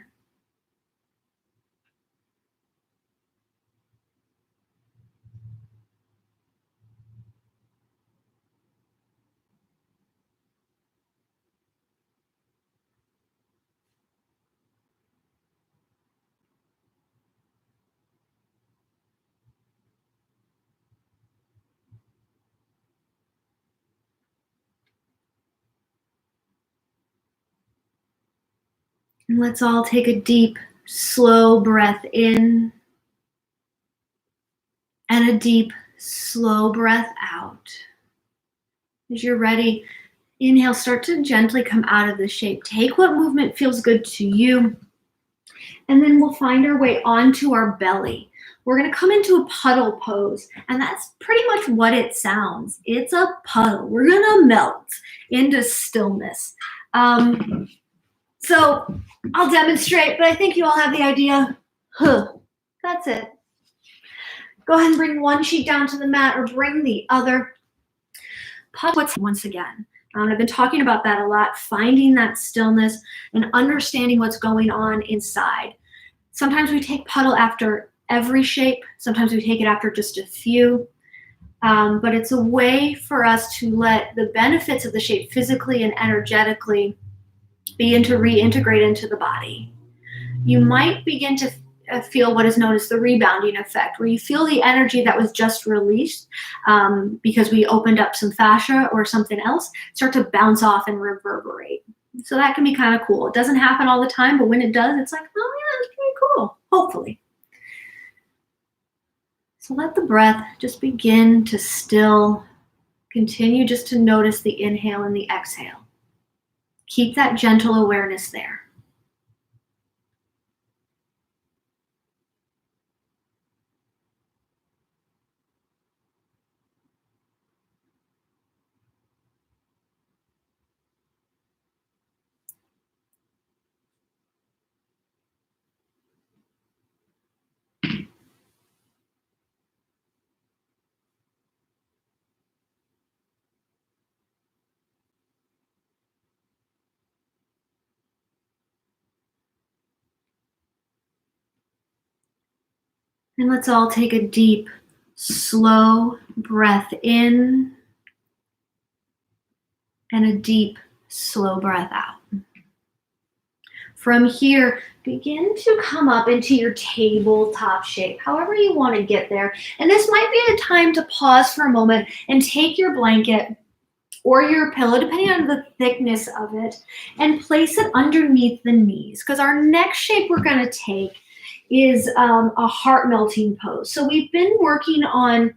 And let's all take a deep, slow breath in and a deep, slow breath out. As you're ready, inhale, start to gently come out of the shape. Take what movement feels good to you. And then we'll find our way onto our belly. We're going to come into a puddle pose. And that's pretty much what it sounds. It's a puddle. We're going to melt into stillness. So I'll demonstrate, but I think you all have the idea. That's it. Go ahead and bring one cheek down to the mat or bring the other. Puddle once again. I've been talking about that a lot, finding that stillness and understanding what's going on inside. Sometimes we take puddle after every shape. Sometimes we take it after just a few. But it's a way for us to let the benefits of the shape physically and energetically begin to reintegrate into the body. You might begin to feel what is known as the rebounding effect, where you feel the energy that was just released because we opened up some fascia or something else start to bounce off and reverberate. So that can be kind of cool. It doesn't happen all the time, but when it does, it's like, oh yeah, it's pretty cool, hopefully. So let the breath just begin to still. Continue just to notice the inhale and the exhale. Keep that gentle awareness there. And let's all take a deep, slow breath in and a deep, slow breath out. From here, begin to come up into your tabletop shape, however you want to get there. And this might be a time to pause for a moment and take your blanket or your pillow, depending on the thickness of it, and place it underneath the knees. Because our next shape we're going to take is a heart melting pose. So we've been working on,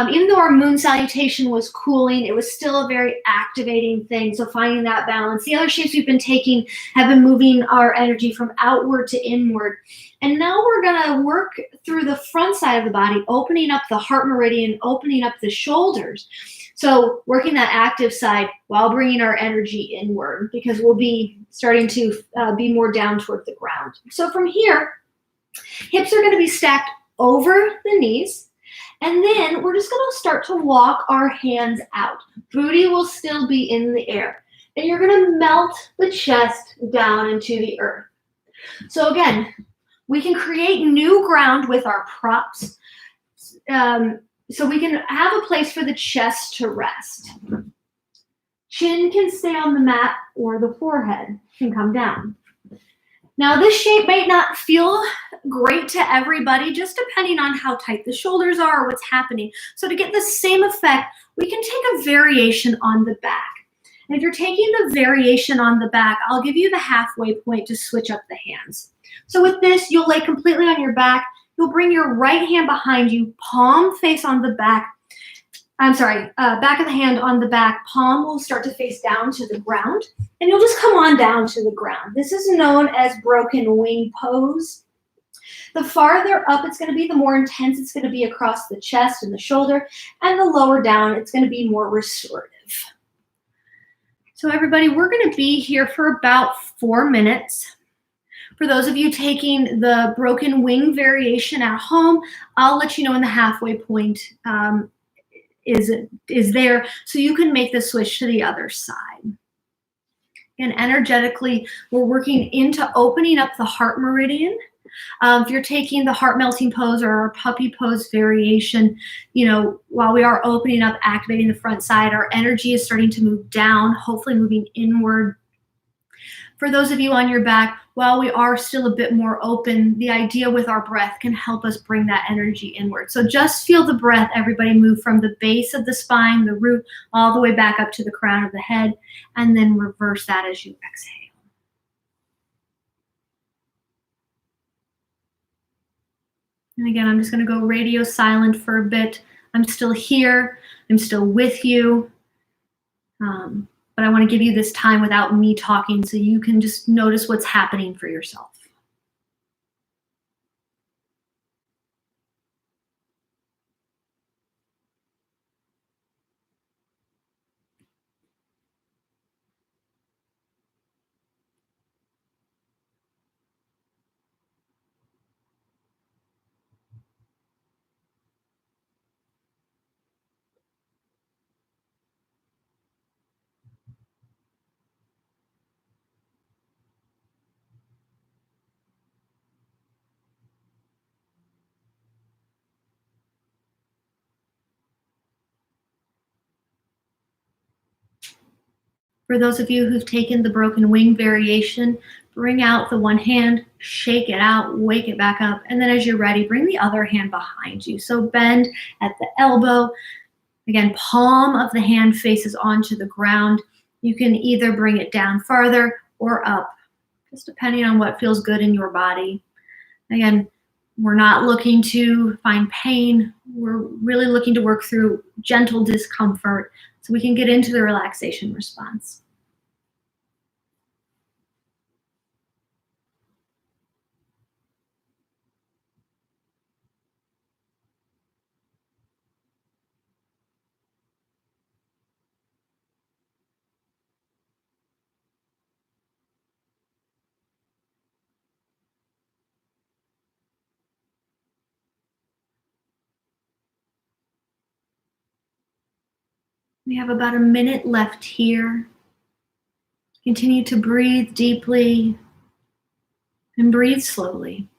even though our moon salutation was cooling, it was still a very activating thing. So finding that balance. The other shapes we've been taking have been moving our energy from outward to inward. And now we're going to work through the front side of the body, opening up the heart meridian, opening up the shoulders. So working that active side while bringing our energy inward, because we'll be starting to be more down toward the ground. So from here, hips are going to be stacked over the knees. And then we're just going to start to walk our hands out. Booty will still be in the air. And you're going to melt the chest down into the earth. So again, we can create new ground with our props. So we can have a place for the chest to rest. Chin can stay on the mat or the forehead can come down. Now this shape might not feel great to everybody, just depending on how tight the shoulders are or what's happening. So to get the same effect, we can take a variation on the back. And if you're taking the variation on the back, I'll give you the halfway point to switch up the hands. So with this, you'll lay completely on your back. You'll bring your right hand behind you, palm face on the back. Back of the hand on the back. Palm will start to face down to the ground, and you'll just come on down to the ground. This is known as broken wing pose. The farther up it's going to be, the more intense it's going to be across the chest and the shoulder, and the lower down, it's going to be more restorative. So everybody, we're going to be here for about 4 minutes. For those of you taking the broken wing variation at home, I'll let you know when the halfway point is there, so you can make the switch to the other side. And energetically, we're working into opening up the heart meridian. If you're taking the heart melting pose or our puppy pose variation, while we are opening up, activating the front side, our energy is starting to move down, hopefully moving inward. For those of you on your back, while we are still a bit more open, the idea with our breath can help us bring that energy inward. So just feel the breath, everybody, move from the base of the spine, the root, all the way back up to the crown of the head, and then reverse that as you exhale. And again, I'm just going to go radio silent for a bit. I'm still here. I'm still with you. But I want to give you this time without me talking so you can just notice what's happening for yourself. For those of you who've taken the broken wing variation, bring out the one hand, shake it out, wake it back up, and then as you're ready, bring the other hand behind you. So bend at the elbow. Again, palm of the hand faces onto the ground. You can either bring it down farther or up, just depending on what feels good in your body. Again, we're not looking to find pain. We're really looking to work through gentle discomfort so we can get into the relaxation response. We have about a minute left here. Continue to breathe deeply and breathe slowly.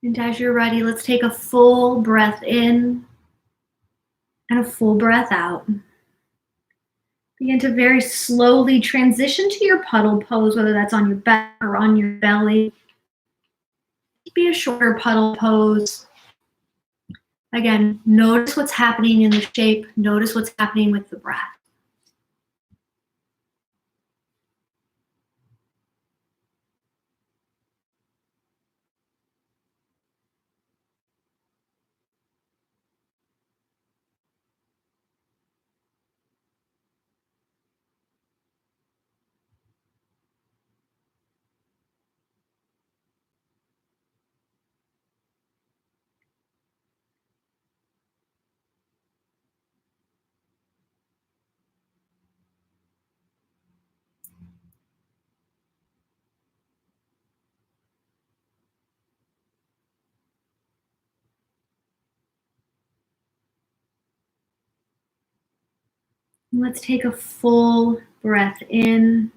And as you're ready, let's take a full breath in and a full breath out. Begin to very slowly transition to your puddle pose, whether that's on your back or on your belly. Be a shorter puddle pose. Again, notice what's happening in the shape. Notice what's happening with the breath. Let's take a full breath in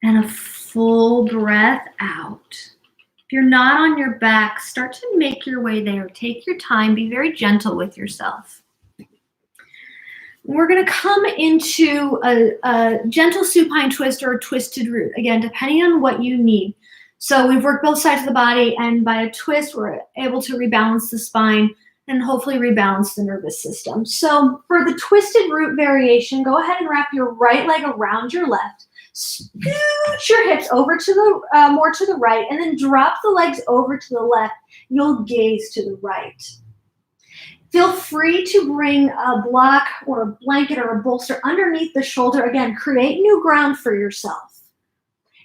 and a full breath out. If you're not on your back, start to make your way there. Take your time. Be very gentle with yourself. We're going to come into a gentle supine twist or a twisted root, again, depending on what you need. So we've worked both sides of the body, and by a twist, we're able to rebalance the spine and hopefully rebalance the nervous system. So for the twisted root variation, go ahead and wrap your right leg around your left. Scooch your hips over to the more to the right, and then drop the legs over to the left. You'll gaze to the right. Feel free to bring a block or a blanket or a bolster underneath the shoulder. Again, create new ground for yourself.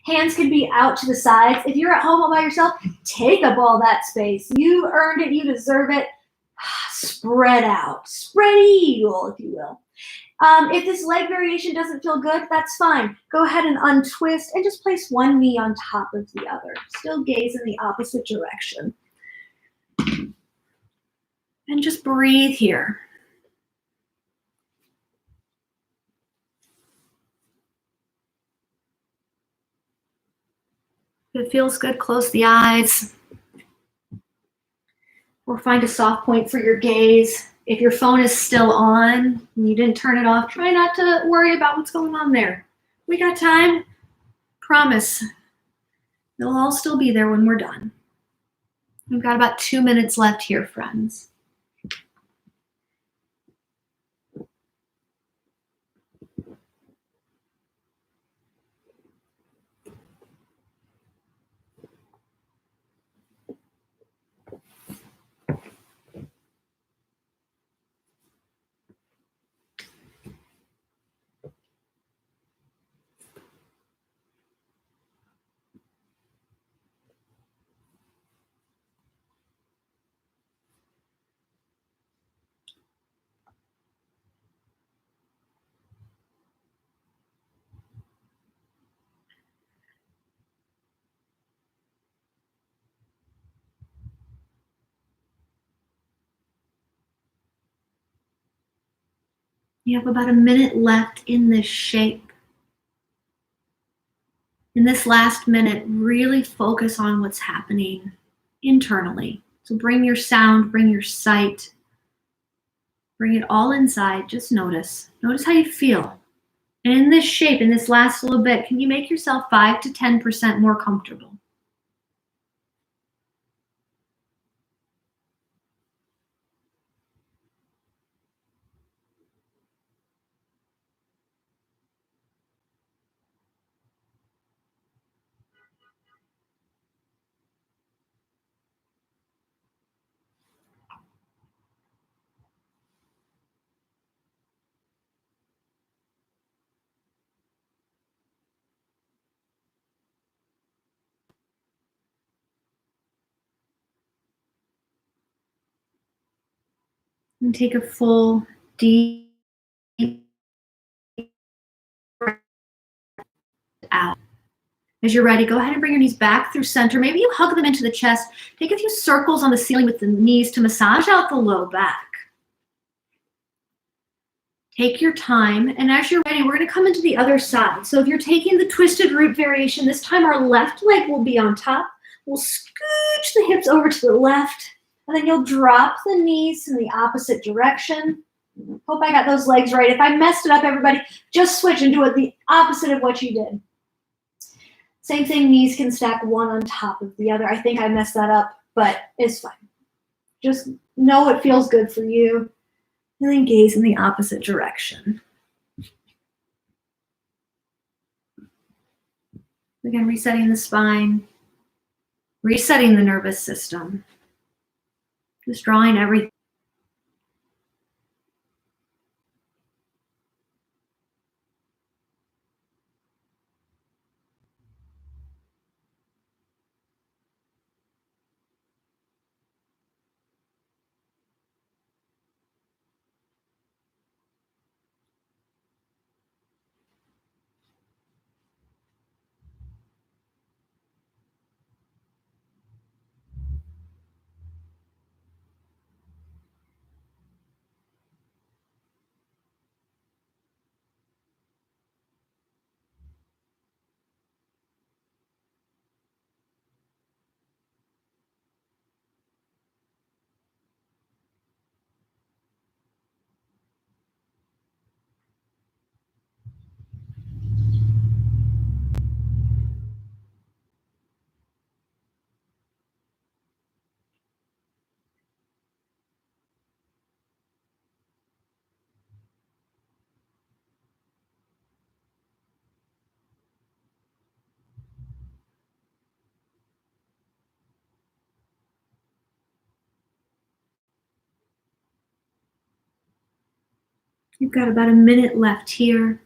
Hands can be out to the sides. If you're at home all by yourself, take up all that space. You earned it. You deserve it. Spread out. Spread eagle, if you will. If this leg variation doesn't feel good, that's fine. Go ahead and untwist and just place one knee on top of the other. Still gaze in the opposite direction. And just breathe here. If it feels good, close the eyes. Or find a soft point for your gaze. If your phone is still on and you didn't turn it off, try not to worry about what's going on there. We got time. Promise. They'll all still be there when we're done. We've got about 2 minutes left here, friends. You have about a minute left in this shape. In this last minute, really focus on what's happening internally. So bring your sound, bring your sight, bring it all inside. Just notice. Notice how you feel. And in this shape, in this last little bit, can you make yourself 5 to 10% more comfortable? And take a full, deep breath out. As you're ready, go ahead and bring your knees back through center. Maybe you hug them into the chest. Take a few circles on the ceiling with the knees to massage out the low back. Take your time, and as you're ready, we're going to come into the other side. So if you're taking the twisted root variation, this time our left leg will be on top. We'll scooch the hips over to the left, and then you'll drop the knees in the opposite direction. Hope I got those legs right. If I messed it up, everybody, just switch and do it the opposite of what you did. Same thing, knees can stack one on top of the other. I think I messed that up, but it's fine. Just know it feels good for you. And then gaze in the opposite direction. Again, resetting the spine, resetting the nervous system. Just drawing everything. You've got about a minute left here.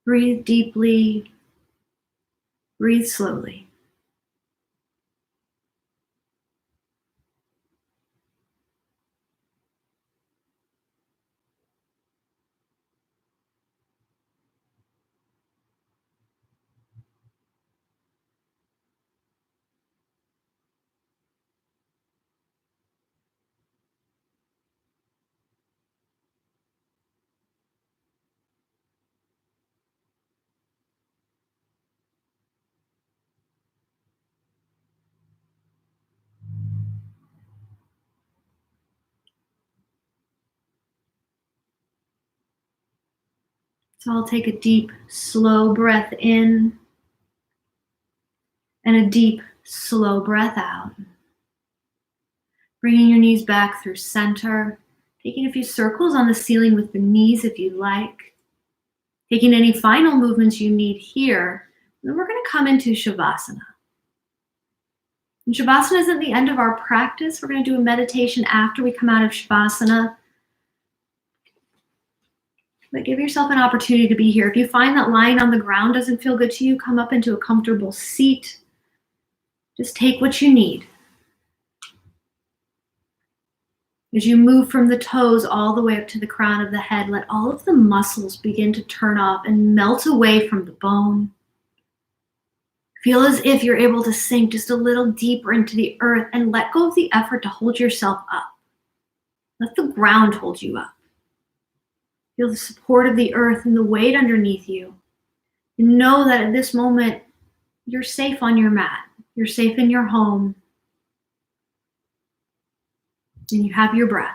Breathe deeply. Breathe slowly. So I'll take a deep, slow breath in and a deep, slow breath out. Bringing your knees back through center, taking a few circles on the ceiling with the knees if you like. Taking any final movements you need here. And then we're going to come into Shavasana. And Shavasana isn't the end of our practice. We're going to do a meditation after we come out of Shavasana. But give yourself an opportunity to be here. If you find that lying on the ground doesn't feel good to you, come up into a comfortable seat. Just take what you need. As you move from the toes all the way up to the crown of the head, let all of the muscles begin to turn off and melt away from the bone. Feel as if you're able to sink just a little deeper into the earth and let go of the effort to hold yourself up. Let the ground hold you up. Feel the support of the earth and the weight underneath you. And know that at this moment, you're safe on your mat. You're safe in your home. And you have your breath.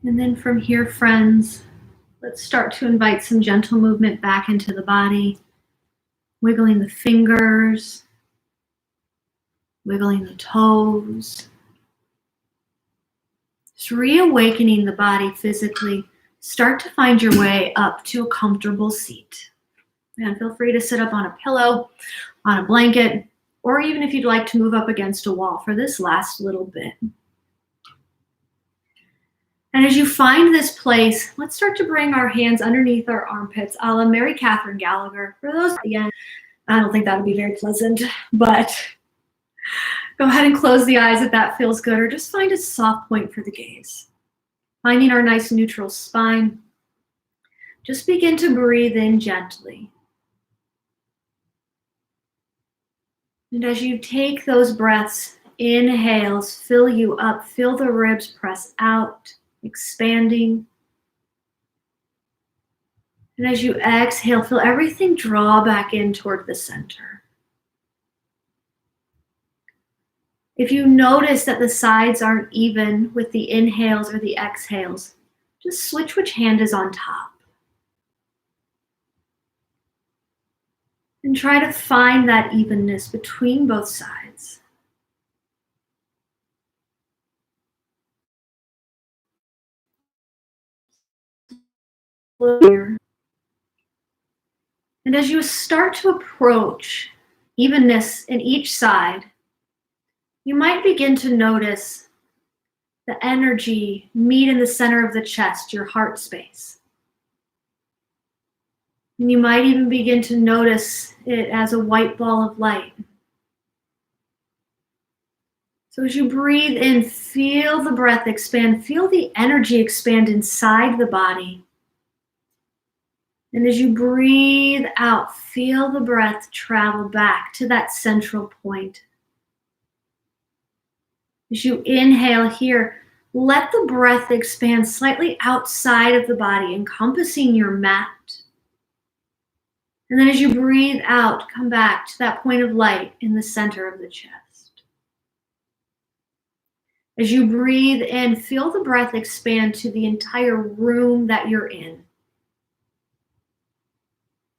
And then from here, friends, Let's start to invite some gentle movement back into the body, wiggling the fingers, wiggling the toes. Just reawakening the body physically. Start to find your way up to a comfortable seat. And feel free to sit up on a pillow, on a blanket, or even if you'd like to move up against a wall for this last little bit. And as you find this place, let's start to bring our hands underneath our armpits, a la Mary Catherine Gallagher. For those, again, I don't think that would be very pleasant, but go ahead and close the eyes if that feels good, or just find a soft point for the gaze. Finding our nice neutral spine. Just begin to breathe in gently. And as you take those breaths, inhales, fill you up, feel the ribs press out, expanding. And as you exhale, feel everything draw back in toward the center. If you notice that the sides aren't even with the inhales or the exhales, just switch which hand is on top. And try to find that evenness between both sides. And as you start to approach evenness in each side, you might begin to notice the energy meet in the center of the chest, your heart space. And you might even begin to notice it as a white ball of light. So as you breathe in, feel the breath expand, feel the energy expand inside the body. And as you breathe out, feel the breath travel back to that central point. As you inhale here, let the breath expand slightly outside of the body, encompassing your mat. And then as you breathe out, come back to that point of light in the center of the chest. As you breathe in, feel the breath expand to the entire room that you're in.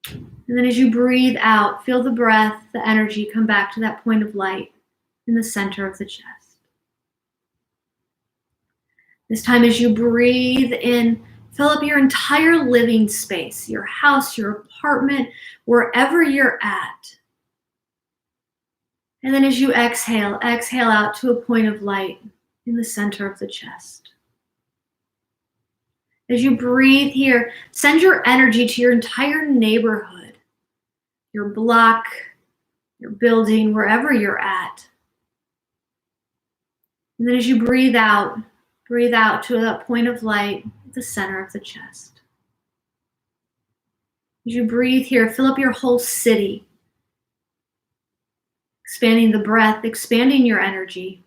And then as you breathe out, feel the breath, the energy come back to that point of light in the center of the chest. This time as you breathe in, fill up your entire living space, your house, your apartment, wherever you're at. And then as you exhale, exhale out to a point of light in the center of the chest. As you breathe here, send your energy to your entire neighborhood, your block, your building, wherever you're at. And then as you breathe out to that point of light at the center of the chest. As you breathe here, fill up your whole city, expanding the breath, expanding your energy.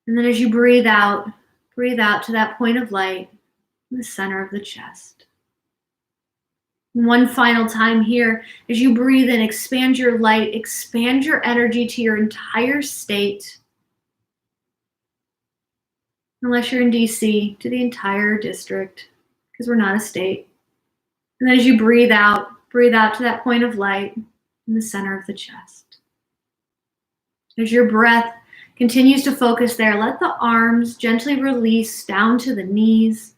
And then as you breathe out to that point of light in the center of the chest. One final time here, as you breathe in, expand your light, expand your energy to your entire state. Unless you're in DC, to the entire district, because we're not a state. And then as you breathe out to that point of light in the center of the chest. As your breath continues to focus there, let the arms gently release down to the knees.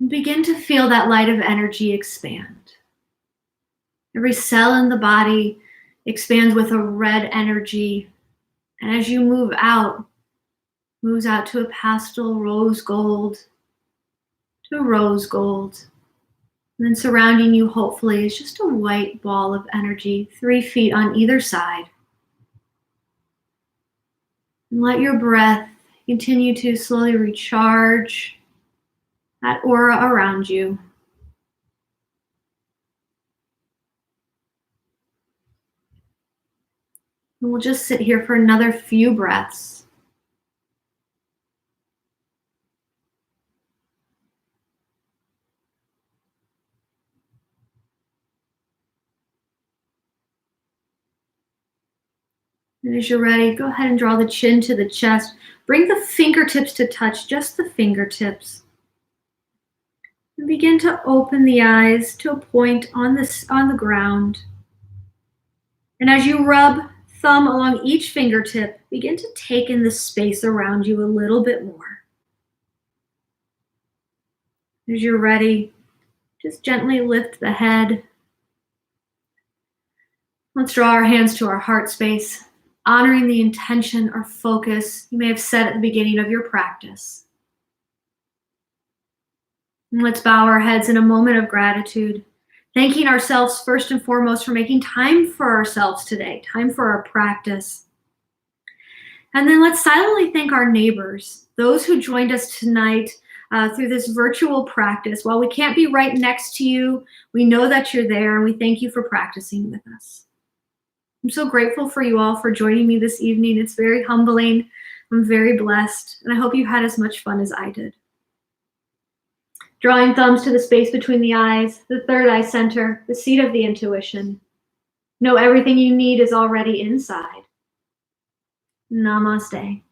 And begin to feel that light of energy expand. Every cell in the body expands with a red energy. And as you move out, moves out to a pastel rose gold, to a rose gold. And then surrounding you, hopefully, is just a white ball of energy, 3 feet on either side. And let your breath continue to slowly recharge that aura around you. And we'll just sit here for another few breaths. And as you're ready, go ahead and draw the chin to the chest. Bring the fingertips to touch, just the fingertips. And begin to open the eyes to a point on the ground. And as you rub thumb along each fingertip, begin to take in the space around you a little bit more. As you're ready, just gently lift the head. Let's draw our hands to our heart space, honoring the intention or focus you may have set at the beginning of your practice. And let's bow our heads in a moment of gratitude, thanking ourselves first and foremost for making time for ourselves today, time for our practice. And then let's silently thank our neighbors, those who joined us tonight through this virtual practice. While we can't be right next to you, we know that you're there, and we thank you for practicing with us. I'm so grateful for you all for joining me this evening. It's very humbling. I'm very blessed, and I hope you had as much fun as I did. Drawing thumbs to the space between the eyes, the third eye center, the seat of the intuition. Know everything you need is already inside. Namaste.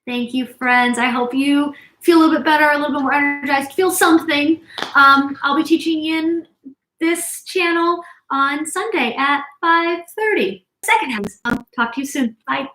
Thank you, friends. I hope you feel a little bit better, a little bit more energized, feel something. I'll be teaching in this channel on Sunday at 5:30. Second hands. Talk to you soon. Bye.